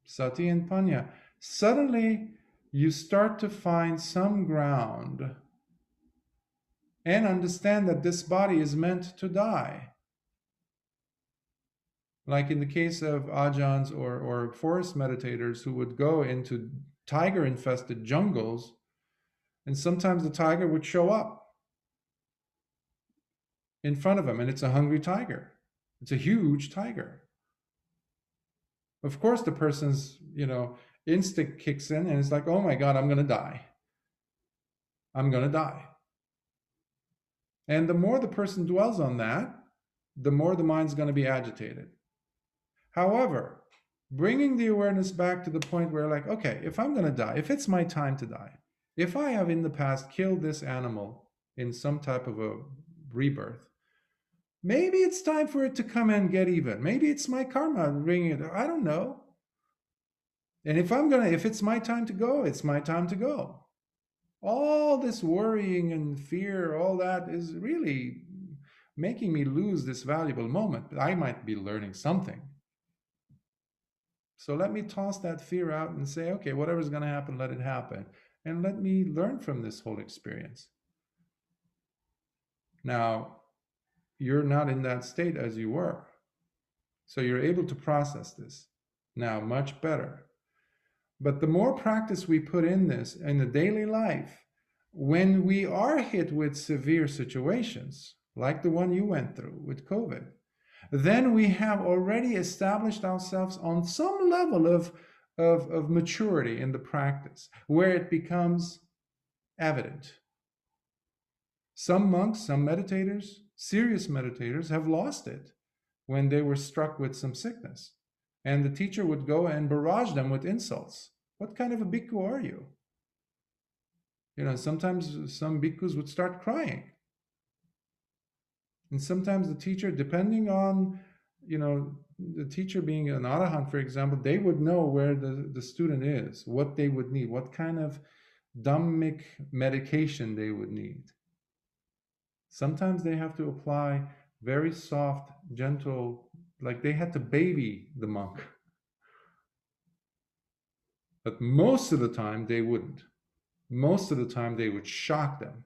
sati and panya, suddenly you start to find some ground and understand that this body is meant to die. Like in the case of Ajahns or forest meditators who would go into tiger-infested jungles, and sometimes the tiger would show up in front of him, and it's a hungry tiger. It's a huge tiger. Of course, the person's, instinct kicks in, and it's like, oh my God, I'm going to die. I'm going to die. And the more the person dwells on that, the more the mind's going to be agitated. However, bringing the awareness back to the point where, like, okay, if I'm going to die, if it's my time to die, if I have in the past killed this animal in some type of a rebirth, maybe it's time for it to come and get even. Maybe it's my karma bringing it. I don't know. And if it's my time to go, it's my time to go. All this worrying and fear, all that is really making me lose this valuable moment. But I might be learning something. So let me toss that fear out and say, okay, whatever's going to happen, let it happen. And let me learn from this whole experience. Now, you're not in that state as you were. So you're able to process this now much better. But the more practice we put in this in the daily life, when we are hit with severe situations, like the one you went through with COVID, then we have already established ourselves on some level of maturity in the practice, where it becomes evident. Some monks, some meditators, serious meditators, have lost it when they were struck with some sickness. And the teacher would go and barrage them with insults. What kind of a bhikkhu are you? Sometimes some bhikkhus would start crying. And sometimes the teacher, depending on, the teacher being an Arahant, for example, they would know where the student is, what they would need, what kind of Dhammic medication they would need. Sometimes they have to apply very soft, gentle, like they had to baby the monk. But most of the time they wouldn't. Most of the time they would shock them.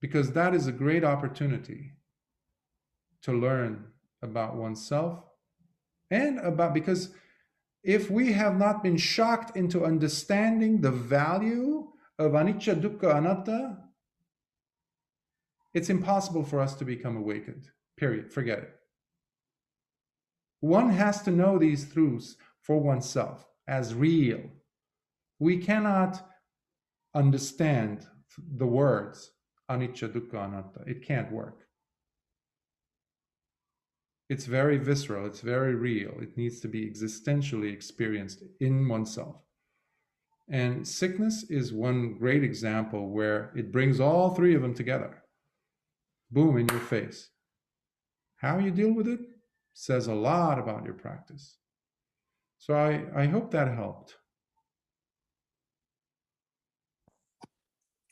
Because that is a great opportunity to learn about oneself and because if we have not been shocked into understanding the value of anicca, dukkha, anatta, it's impossible for us to become awakened. Period. Forget it. one has to know these truths for oneself as real. We cannot understand the words anicca, dukkha, anatta. It can't work. It's very visceral, it's very real. It needs to be existentially experienced in oneself. And sickness is one great example where it brings all three of them together. Boom, in your face. How you deal with it says a lot about your practice. So I hope that helped.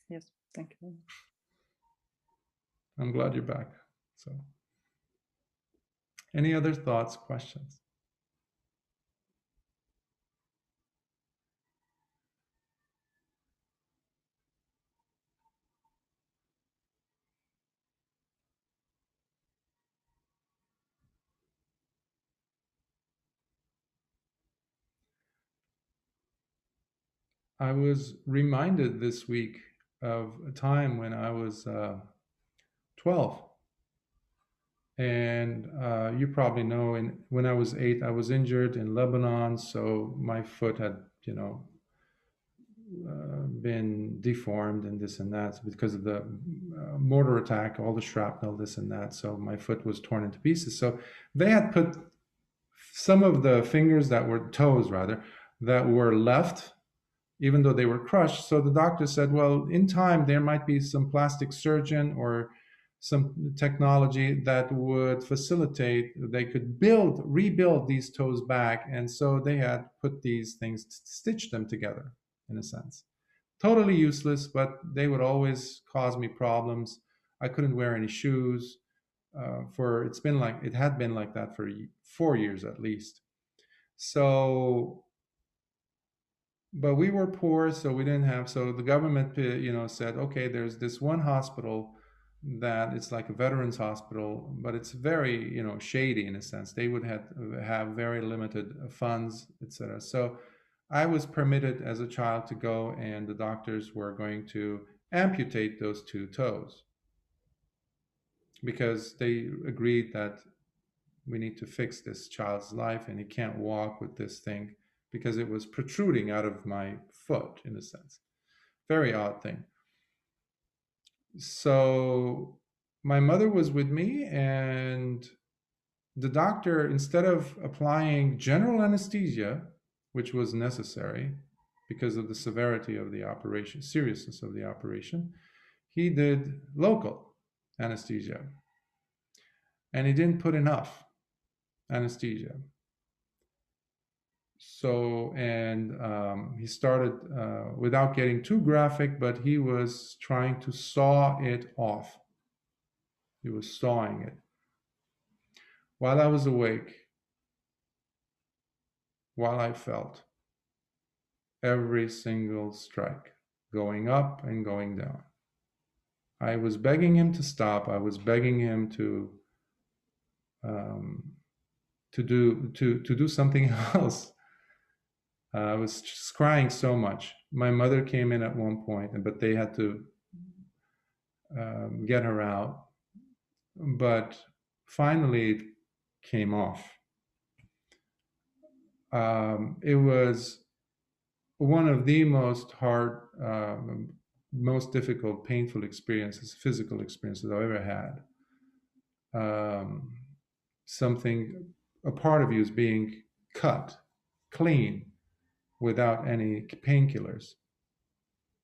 Yes, thank you. I'm glad you're back. So, any other thoughts, questions? I was reminded this week of a time when I was 12. And you probably know, when I was 8, I was injured in Lebanon. So my foot had, been deformed and this and that because of the mortar attack, all the shrapnel, this and that. So my foot was torn into pieces. So they had put some of the fingers toes rather, that were left, even though they were crushed. So the doctor said, well, in time, there might be some plastic surgeon or some technology that would facilitate, they could rebuild these toes back. And so they had put these things, stitch them together in a sense. Totally useless, but they would always cause me problems. I couldn't wear any shoes. It had been like that for 4 years at least. So, but we were poor, so we didn't have. So the government, said, okay, there's this one hospital that it's like a veterans hospital, but it's very, shady in a sense. They would have very limited funds, etc. So I was permitted as a child to go, and the doctors were going to amputate those 2 toes because they agreed that we need to fix this child's life and he can't walk with this thing because it was protruding out of my foot in a sense. Very odd thing. So my mother was with me, and the doctor, instead of applying general anesthesia, which was necessary because of the severity of the operation, seriousness of the operation, he did local anesthesia. And he didn't put enough anesthesia. So, and he started, without getting too graphic, but he was trying to saw it off. He was sawing it. While I was awake, while I felt every single strike going up and going down. I was begging him to stop. I was begging him to do something else. I was just crying so much. My mother came in at one point, but they had to get her out. But finally, it came off. It was one of the most hard, most difficult, painful experiences, physical experiences I've ever had. A part of you is being cut clean without any painkillers,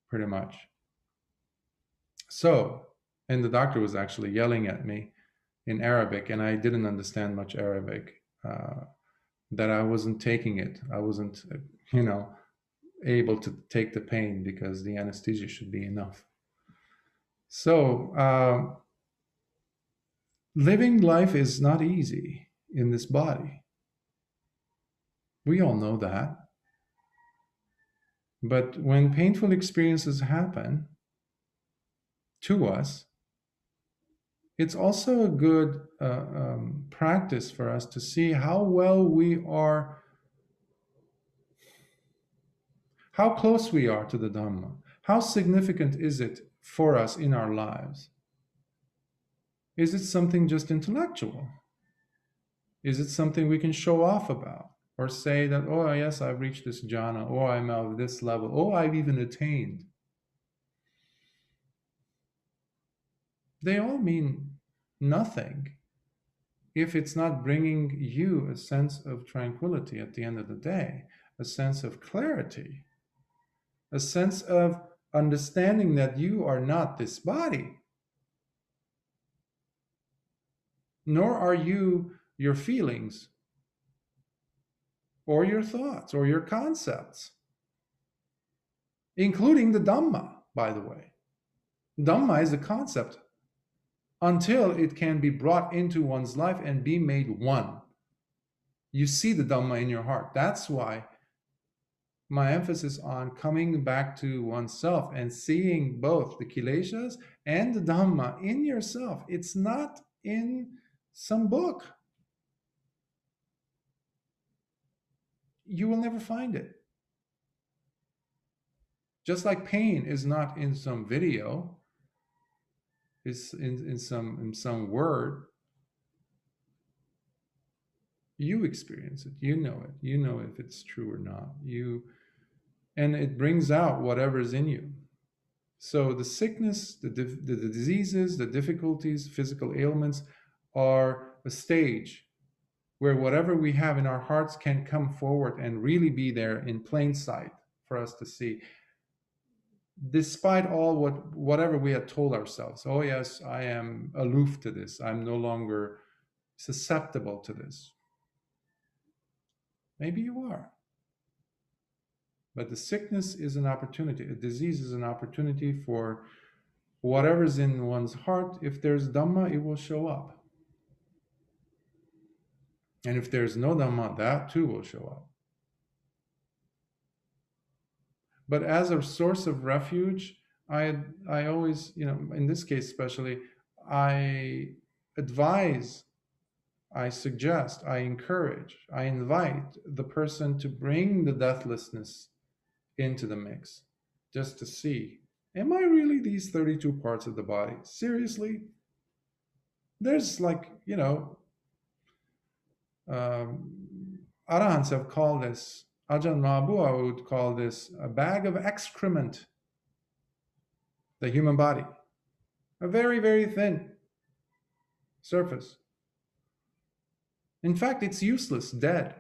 pretty much. So, and the doctor was actually yelling at me in Arabic, and I didn't understand much Arabic, that I wasn't taking it. I wasn't, able to take the pain because the anesthesia should be enough. So, living life is not easy in this body. We all know that. But when painful experiences happen to us, it's also a good practice for us to see how well we are, how close we are to the Dhamma. How significant is it for us in our lives? Is it something just intellectual? Is it something we can show off about? Or say that, oh, yes, I've reached this jhana, or I'm of this level, or I've even attained. They all mean nothing if it's not bringing you a sense of tranquility at the end of the day, a sense of clarity, a sense of understanding that you are not this body, nor are you your feelings or your thoughts or your concepts, including the Dhamma, by the way. Dhamma is a concept until it can be brought into one's life and be made one. You see the Dhamma in your heart. That's why my emphasis on coming back to oneself and seeing both the kileshas and the Dhamma in yourself. It's not in some book. You will never find it. Just like pain is not in some video, it's in some word. You experience it. You know it. You know if it's true or not. And it brings out whatever's in you. So the sickness, the diseases, the difficulties, physical ailments are a stage where whatever we have in our hearts can come forward and really be there in plain sight for us to see. Despite all whatever we had told ourselves, oh yes, I am aloof to this. I'm no longer susceptible to this. Maybe you are. But the sickness is an opportunity. A disease is an opportunity for whatever's in one's heart. If there's Dhamma, it will show up. And if there's no Dhamma, that too will show up. But as a source of refuge, I always, in this case especially, I advise, I suggest, I encourage, I invite the person to bring the deathlessness into the mix, just to see, am I really these 32 parts of the body? Seriously? There's Arahants have called this, Ajahn Mahabua would call this a bag of excrement, the human body. A very, very thin surface. In fact, it's useless, dead.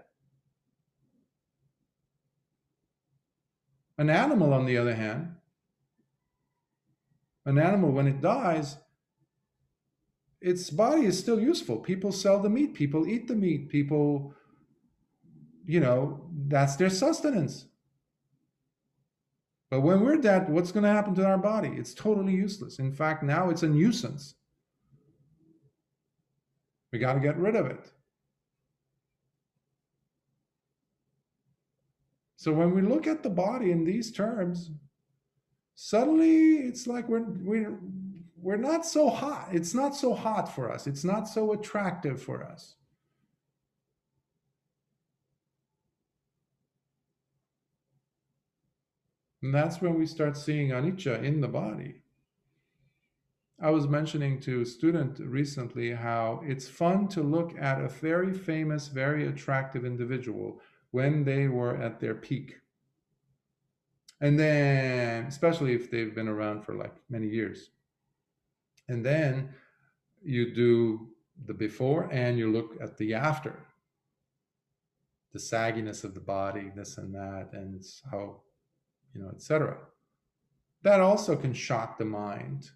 An animal, on the other hand, an animal, when it dies, its body is still useful. People sell the meat, people eat the meat, people, that's their sustenance. But when we're dead, what's going to happen to our body? It's totally useless. In fact, now it's a nuisance. We got to get rid of it. So when we look at the body in these terms, suddenly it's like we're not so hot. It's not so hot for us. It's not so attractive for us. And that's when we start seeing anicca in the body. I was mentioning to a student recently how it's fun to look at a very famous, very attractive individual when they were at their peak. And then, especially if they've been around for like many years. And then you do the before and you look at the after. The sagginess of the body, this and that, and how, etc. That also can shock the mind.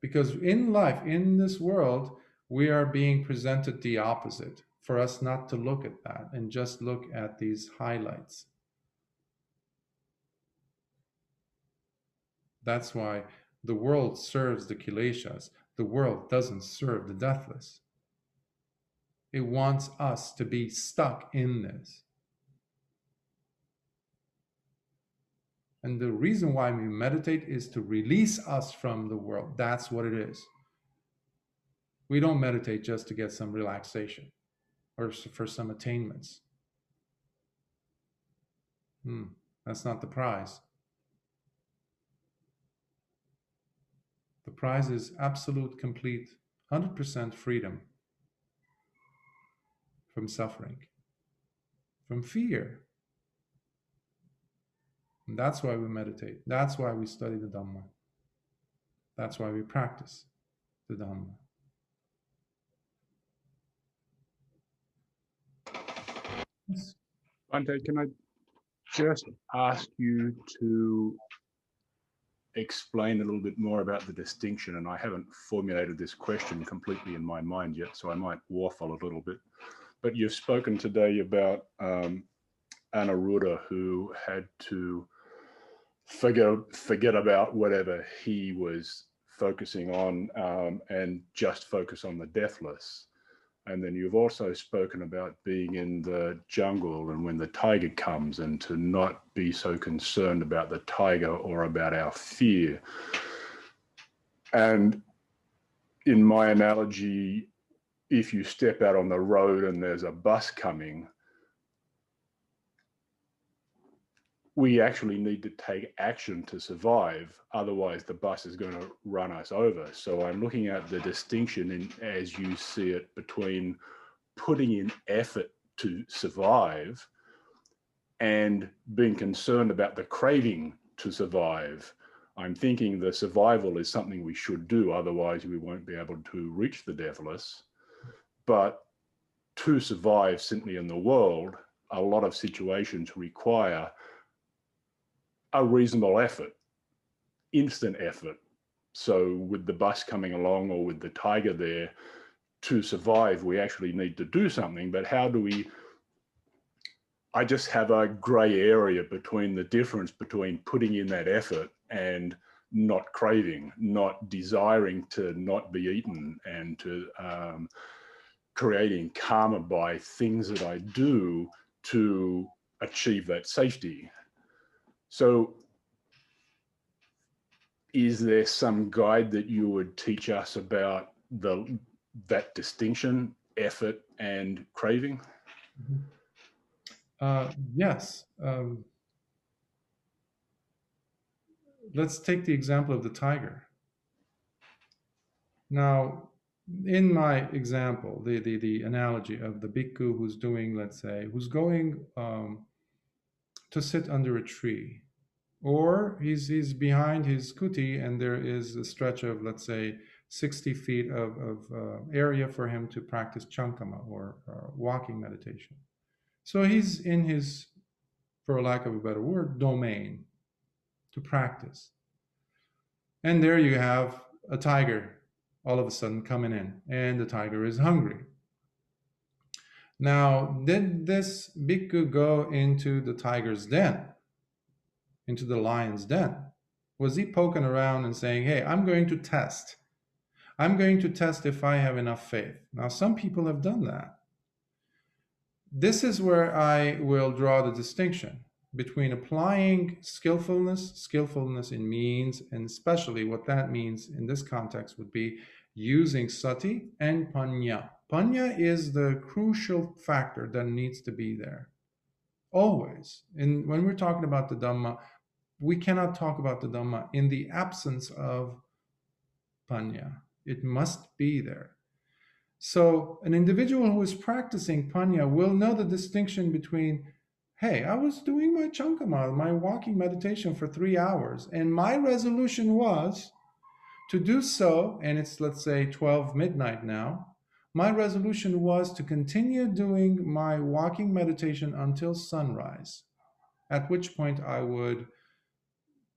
Because in life, in this world, we are being presented the opposite. For us not to look at that and just look at these highlights. That's why the world serves the kileshas. The world doesn't serve the deathless. It wants us to be stuck in this. And the reason why we meditate is to release us from the world. That's what it is. We don't meditate just to get some relaxation or for some attainments. That's not the prize. The prize is absolute, complete, 100% freedom. from suffering, from fear. And that's why we meditate. That's why we study the Dhamma. That's why we practice the Dhamma. Yes. Bhante, can I just ask you to explain a little bit more about the distinction? And I haven't formulated this question completely in my mind yet, so I might waffle a little bit. But you've spoken today about Anuruddha, who had to forget about whatever he was focusing on and just focus on the deathless. And then you've also spoken about being in the jungle and when the tiger comes, and to not be so concerned about the tiger or about our fear. And in my analogy, if you step out on the road and there's a bus coming, we actually need to take action to survive. Otherwise, the bus is going to run us over. So I'm looking at the distinction, as you see it, between putting in effort to survive and being concerned about the craving to survive. I'm thinking the survival is something we should do. Otherwise, we won't be able to reach the deathless. But to survive simply in the world, a lot of situations require a reasonable effort, instant effort. So with the bus coming along or with the tiger there, to survive, we actually need to do something. But how do we, I just have a gray area between the difference between putting in that effort and not craving, not desiring to not be eaten, and to creating karma by things that I do to achieve that safety. So is there some guide that you would teach us about that distinction, effort and craving? Yes. Let's take the example of the tiger. Now, in my example, the analogy of the bhikkhu who's doing, let's say, who's going to sit under a tree, or he's behind his kuti and there is a stretch of, let's say, 60 feet of area for him to practice chankama or walking meditation. So he's in his, for lack of a better word, domain to practice. And there you have a tiger all of a sudden coming in, and the tiger is hungry. Now, did this bhikkhu go into the tiger's den, into the lion's den? Was he poking around and saying, hey, I'm going to test if I have enough faith? Now, some people have done that. This is where I will draw the distinction between applying skillfulness in means, and especially what that means in this context would be using sati and panya. Panya is the crucial factor that needs to be there always. And when we're talking about the Dhamma, we cannot talk about the Dhamma in the absence of panya. It must be there. So an individual who is practicing panya will know the distinction between, hey, I was doing my chankama, my walking meditation for 3 hours, and my resolution was to do so, and it's, let's say, 12 midnight now. My resolution was to continue doing my walking meditation until sunrise, at which point I would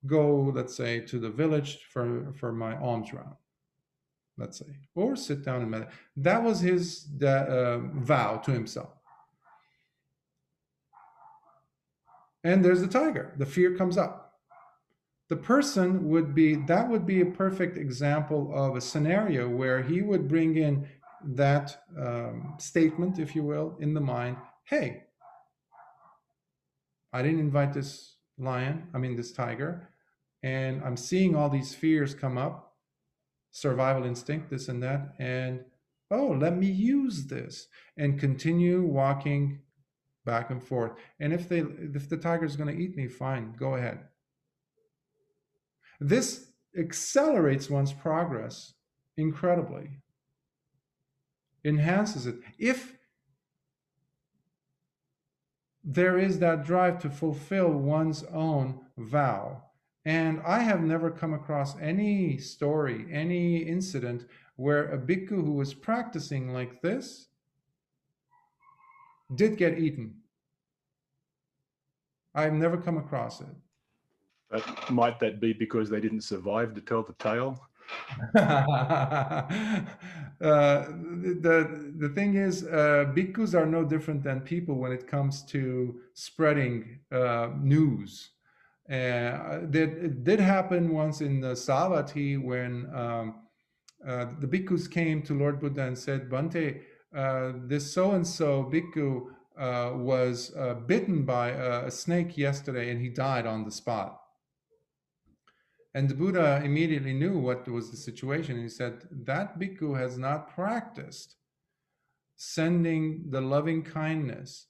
go, let's say, to the village for my alms round, let's say, or sit down and meditate. That was his vow to himself. And there's the tiger. The fear comes up. The person would be a perfect example of a scenario where he would bring in that statement, if you will, in the mind. Hey, I didn't invite this this tiger, and I'm seeing all these fears come up, survival instinct, this and that, and let me use this and continue walking back and forth. And if the tiger's going to eat me, fine, go ahead. This accelerates one's progress incredibly, enhances it. If there is that drive to fulfill one's own vow. And I have never come across any story, any incident where a bhikkhu who was practicing like this did get eaten. I've never come across it. But might that be because they didn't survive to tell the tale? The thing is, bhikkhus are no different than people when it comes to spreading news. It did happen once in the Savatthi when the bhikkhus came to Lord Buddha and said, Bhante, this so-and-so bhikkhu was bitten by a snake yesterday and he died on the spot. And the Buddha immediately knew what was the situation. He said, that bhikkhu has not practiced sending the loving kindness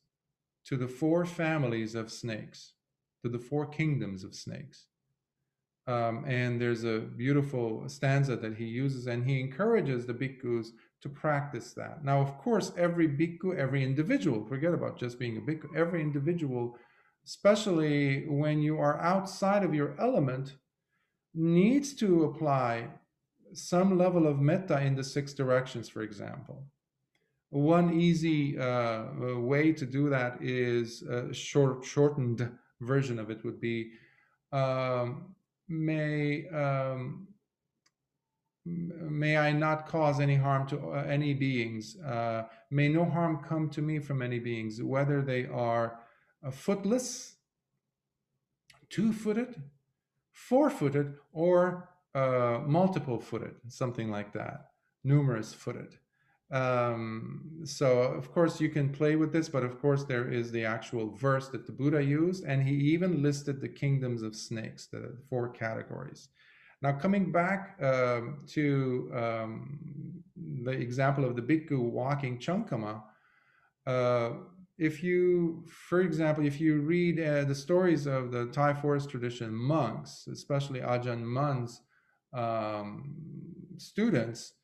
to the 4 families of snakes, to the 4 kingdoms of snakes. And there's a beautiful stanza that he uses, and he encourages the bhikkhus to practice that. Now, of course, every bhikkhu, every individual, forget about just being a bhikkhu, every individual, especially when you are outside of your element, needs to apply some level of metta in the 6 directions, for example. One easy way to do that is a shortened version of it would be, may I not cause any harm to any beings. May no harm come to me from any beings, whether they are footless, 2-footed, 4-footed, or multiple-footed, something like that, numerous-footed. So, of course, you can play with this, but of course there is the actual verse that the Buddha used, and he even listed the kingdoms of snakes, the 4 categories. Now, coming back to the example of the bhikkhu walking Chankama, if you, for example, if you read the stories of the Thai forest tradition monks, especially Ajahn Mun's students,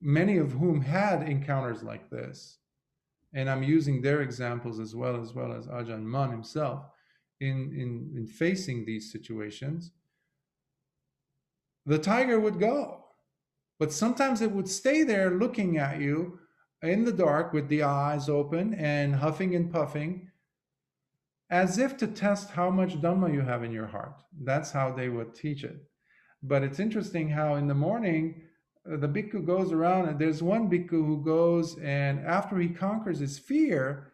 many of whom had encounters like this, and I'm using their examples as well as Ajahn Mun himself in facing these situations, the tiger would go, but sometimes it would stay there looking at you in the dark with the eyes open and huffing and puffing, as if to test how much Dhamma you have in your heart. That's how they would teach it. But it's interesting how in the morning, the bhikkhu goes around, and there's one bhikkhu who goes, and after he conquers his fear,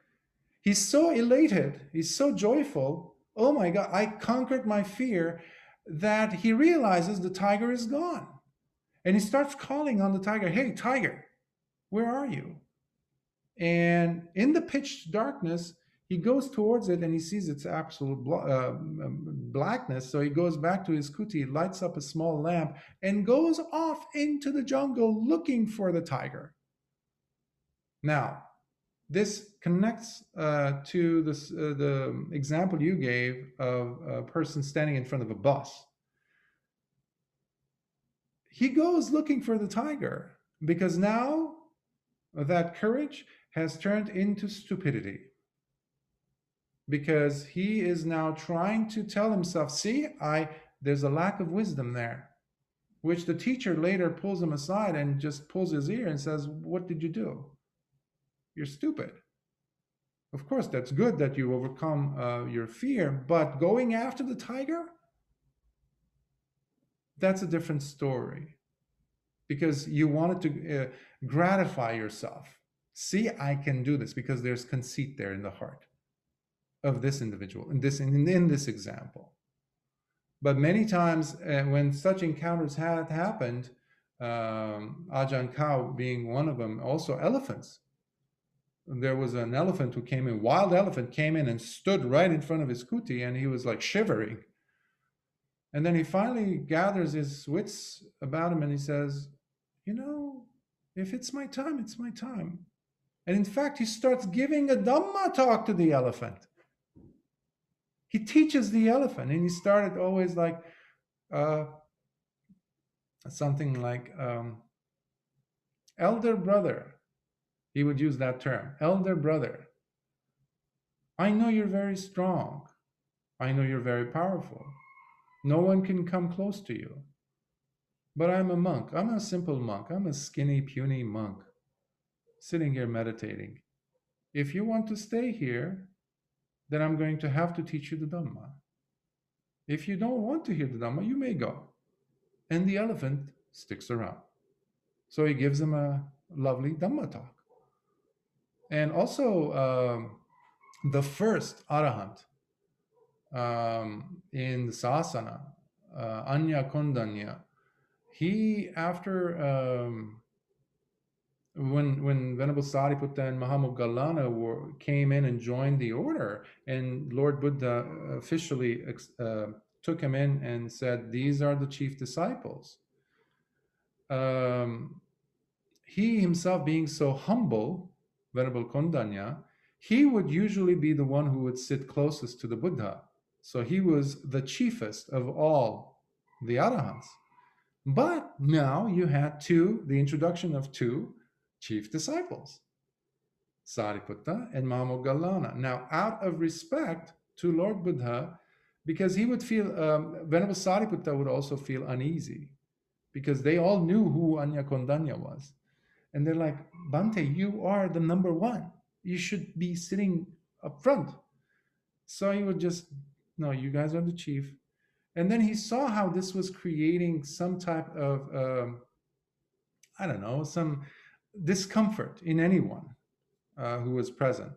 he's so elated, he's so joyful, oh my God, I conquered my fear, that he realizes the tiger is gone. And he starts calling on the tiger, hey, tiger, where are you? And in the pitch darkness, he goes towards it and he sees its absolute blackness. So he goes back to his kuti, lights up a small lamp, and goes off into the jungle looking for the tiger. Now, this connects to this, the example you gave of a person standing in front of a bus. He goes looking for the tiger because now that courage has turned into stupidity. Because he is now trying to tell himself, see, there's a lack of wisdom there, which the teacher later pulls him aside and just pulls his ear and says, what did you do? You're stupid. Of course, that's good that you overcome your fear, but going after the tiger, that's a different story. Because you wanted to gratify yourself. See, I can do this, because there's conceit there in the heart of this individual, in this example. But many times when such encounters had happened, Ajahn Kao being one of them, also elephants. There was an elephant who came in, wild elephant came in and stood right in front of his kuti, and he was like shivering. And then he finally gathers his wits about him and he says, you know, if it's my time, it's my time. And in fact, he starts giving a Dhamma talk to the elephant. He teaches the elephant, and he started always like something like elder brother. He would use that term, elder brother. I know you're very strong. I know you're very powerful. No one can come close to you. But I'm a monk. I'm a simple monk. I'm a skinny, puny monk sitting here meditating. If you want to stay here, then I'm going to have to teach you the Dhamma. If you don't want to hear the Dhamma, you may go. And the elephant sticks around. So he gives him a lovely Dhamma talk. And also, the first Arahant in the Sasana, Anya Kondanya, he, after when Venerable Sariputta and Mahamoggallana came in and joined the order, and Lord Buddha officially took him in and said, these are the chief disciples. He himself being so humble, Venerable Kondanya, he would usually be the one who would sit closest to the Buddha. So he was the chiefest of all the Arahants. But now you had the introduction of two chief disciples, Sariputta and Mahamoggallana. Now, out of respect to Lord Buddha, because he would feel, Venerable Sariputta would also feel uneasy, because they all knew who Anya Kondanya was. And they're like, Bhante, you are the number one. You should be sitting up front. So he would just, no, you guys are the chief. And then he saw how this was creating some type of, I don't know, some discomfort in anyone who was present.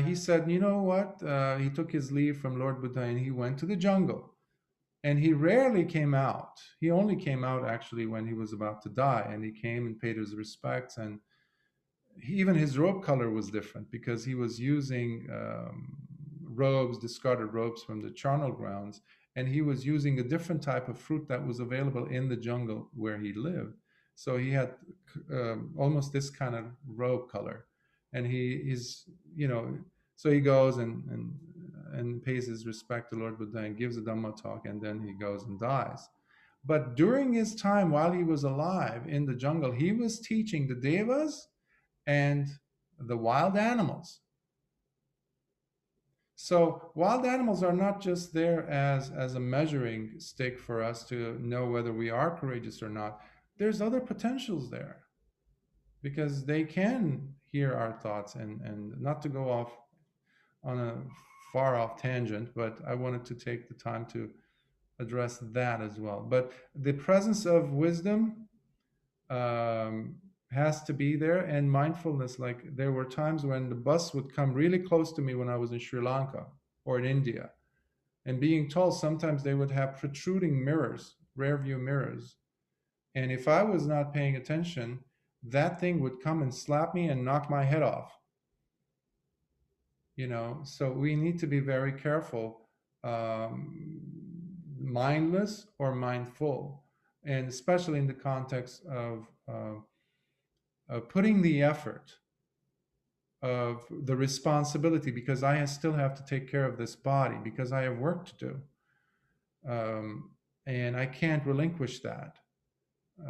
He said, you know what? He took his leave from Lord Buddha and he went to the jungle. And he rarely came out. He only came out actually when he was about to die. And he came and paid his respects. And even his robe color was different because he was using robes, discarded robes from the charnel grounds. And he was using a different type of fruit that was available in the jungle where he lived. So he had almost this kind of robe color. And so he goes and pays his respect to Lord Buddha and gives a Dhamma talk, and then he goes and dies. But during his time while he was alive in the jungle, he was teaching the devas and the wild animals. So wild animals are not just there as a measuring stick for us to know whether we are courageous or not. There's other potentials there because they can hear our thoughts, and not to go off on a far off tangent, but I wanted to take the time to address that as well. But the presence of wisdom has to be there, and mindfulness. Like there were times when the bus would come really close to me when I was in Sri Lanka or in India, and being told sometimes they would have protruding mirrors, rear view mirrors. And if I was not paying attention, that thing would come and slap me and knock my head off. So we need to be very careful, mindless or mindful, and especially in the context of putting the effort of the responsibility, because I still have to take care of this body, because I have work to do, and I can't relinquish that,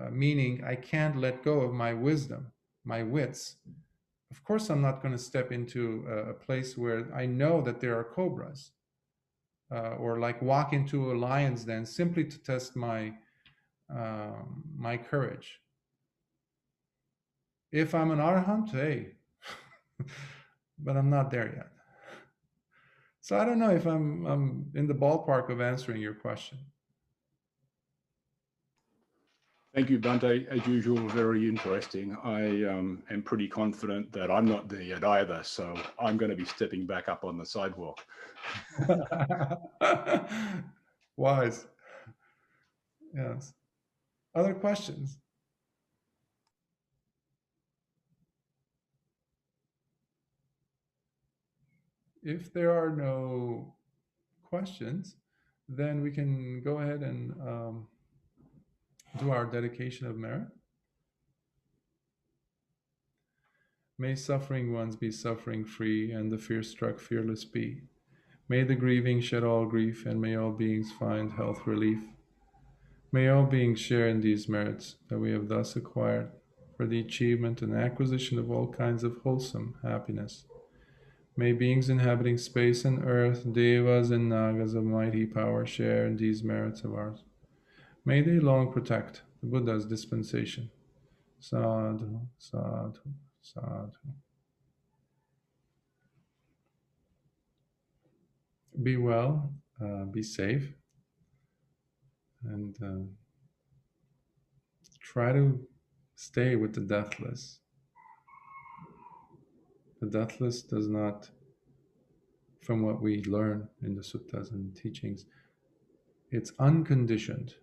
meaning I can't let go of my wisdom, my wits. Of course, I'm not going to step into a place where I know that there are cobras, or like walk into a lion's den simply to test my courage. If I'm an Arahant, hey, but I'm not there yet. So I don't know if I'm in the ballpark of answering your question. Thank you, Bhante. As usual, very interesting. I am pretty confident that I'm not there yet either, so I'm going to be stepping back up on the sidewalk. Wise. Yes. Other questions? If there are no questions, then we can go ahead and do our dedication of merit. May suffering ones be suffering free, and the fear-struck fearless be. May the grieving shed all grief, and may all beings find health relief. May all beings share in these merits that we have thus acquired for the achievement and acquisition of all kinds of wholesome happiness. May beings inhabiting space and earth, devas and nagas of mighty power share in these merits of ours. May they long protect the Buddha's dispensation. Sadhu, sadhu, sadhu. Be well, be safe, and try to stay with the deathless. The deathless does not, from what we learn in the suttas and teachings, it's unconditioned.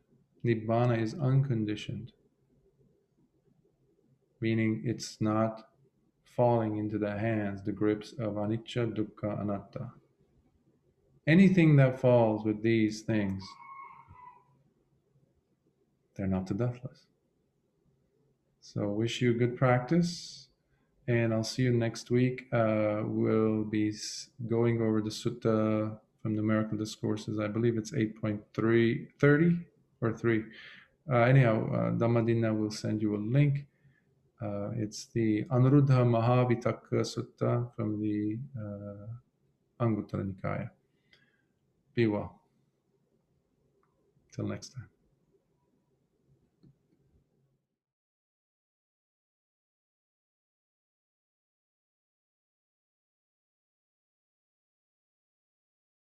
Nibbāna is unconditioned, meaning it's not falling into the hands, the grips of anicca, dukkha, anatta. Anything that falls with these things, they're not the deathless. So wish you good practice, and I'll see you next week. We'll be going over the sutta from Numerical Discourses. I believe it's 8.30 or 3. Anyhow, Dhammadina will send you a link. It's the Anuruddha Mahavitaka Sutta from the Anguttara Nikaya. Be well. Till next time.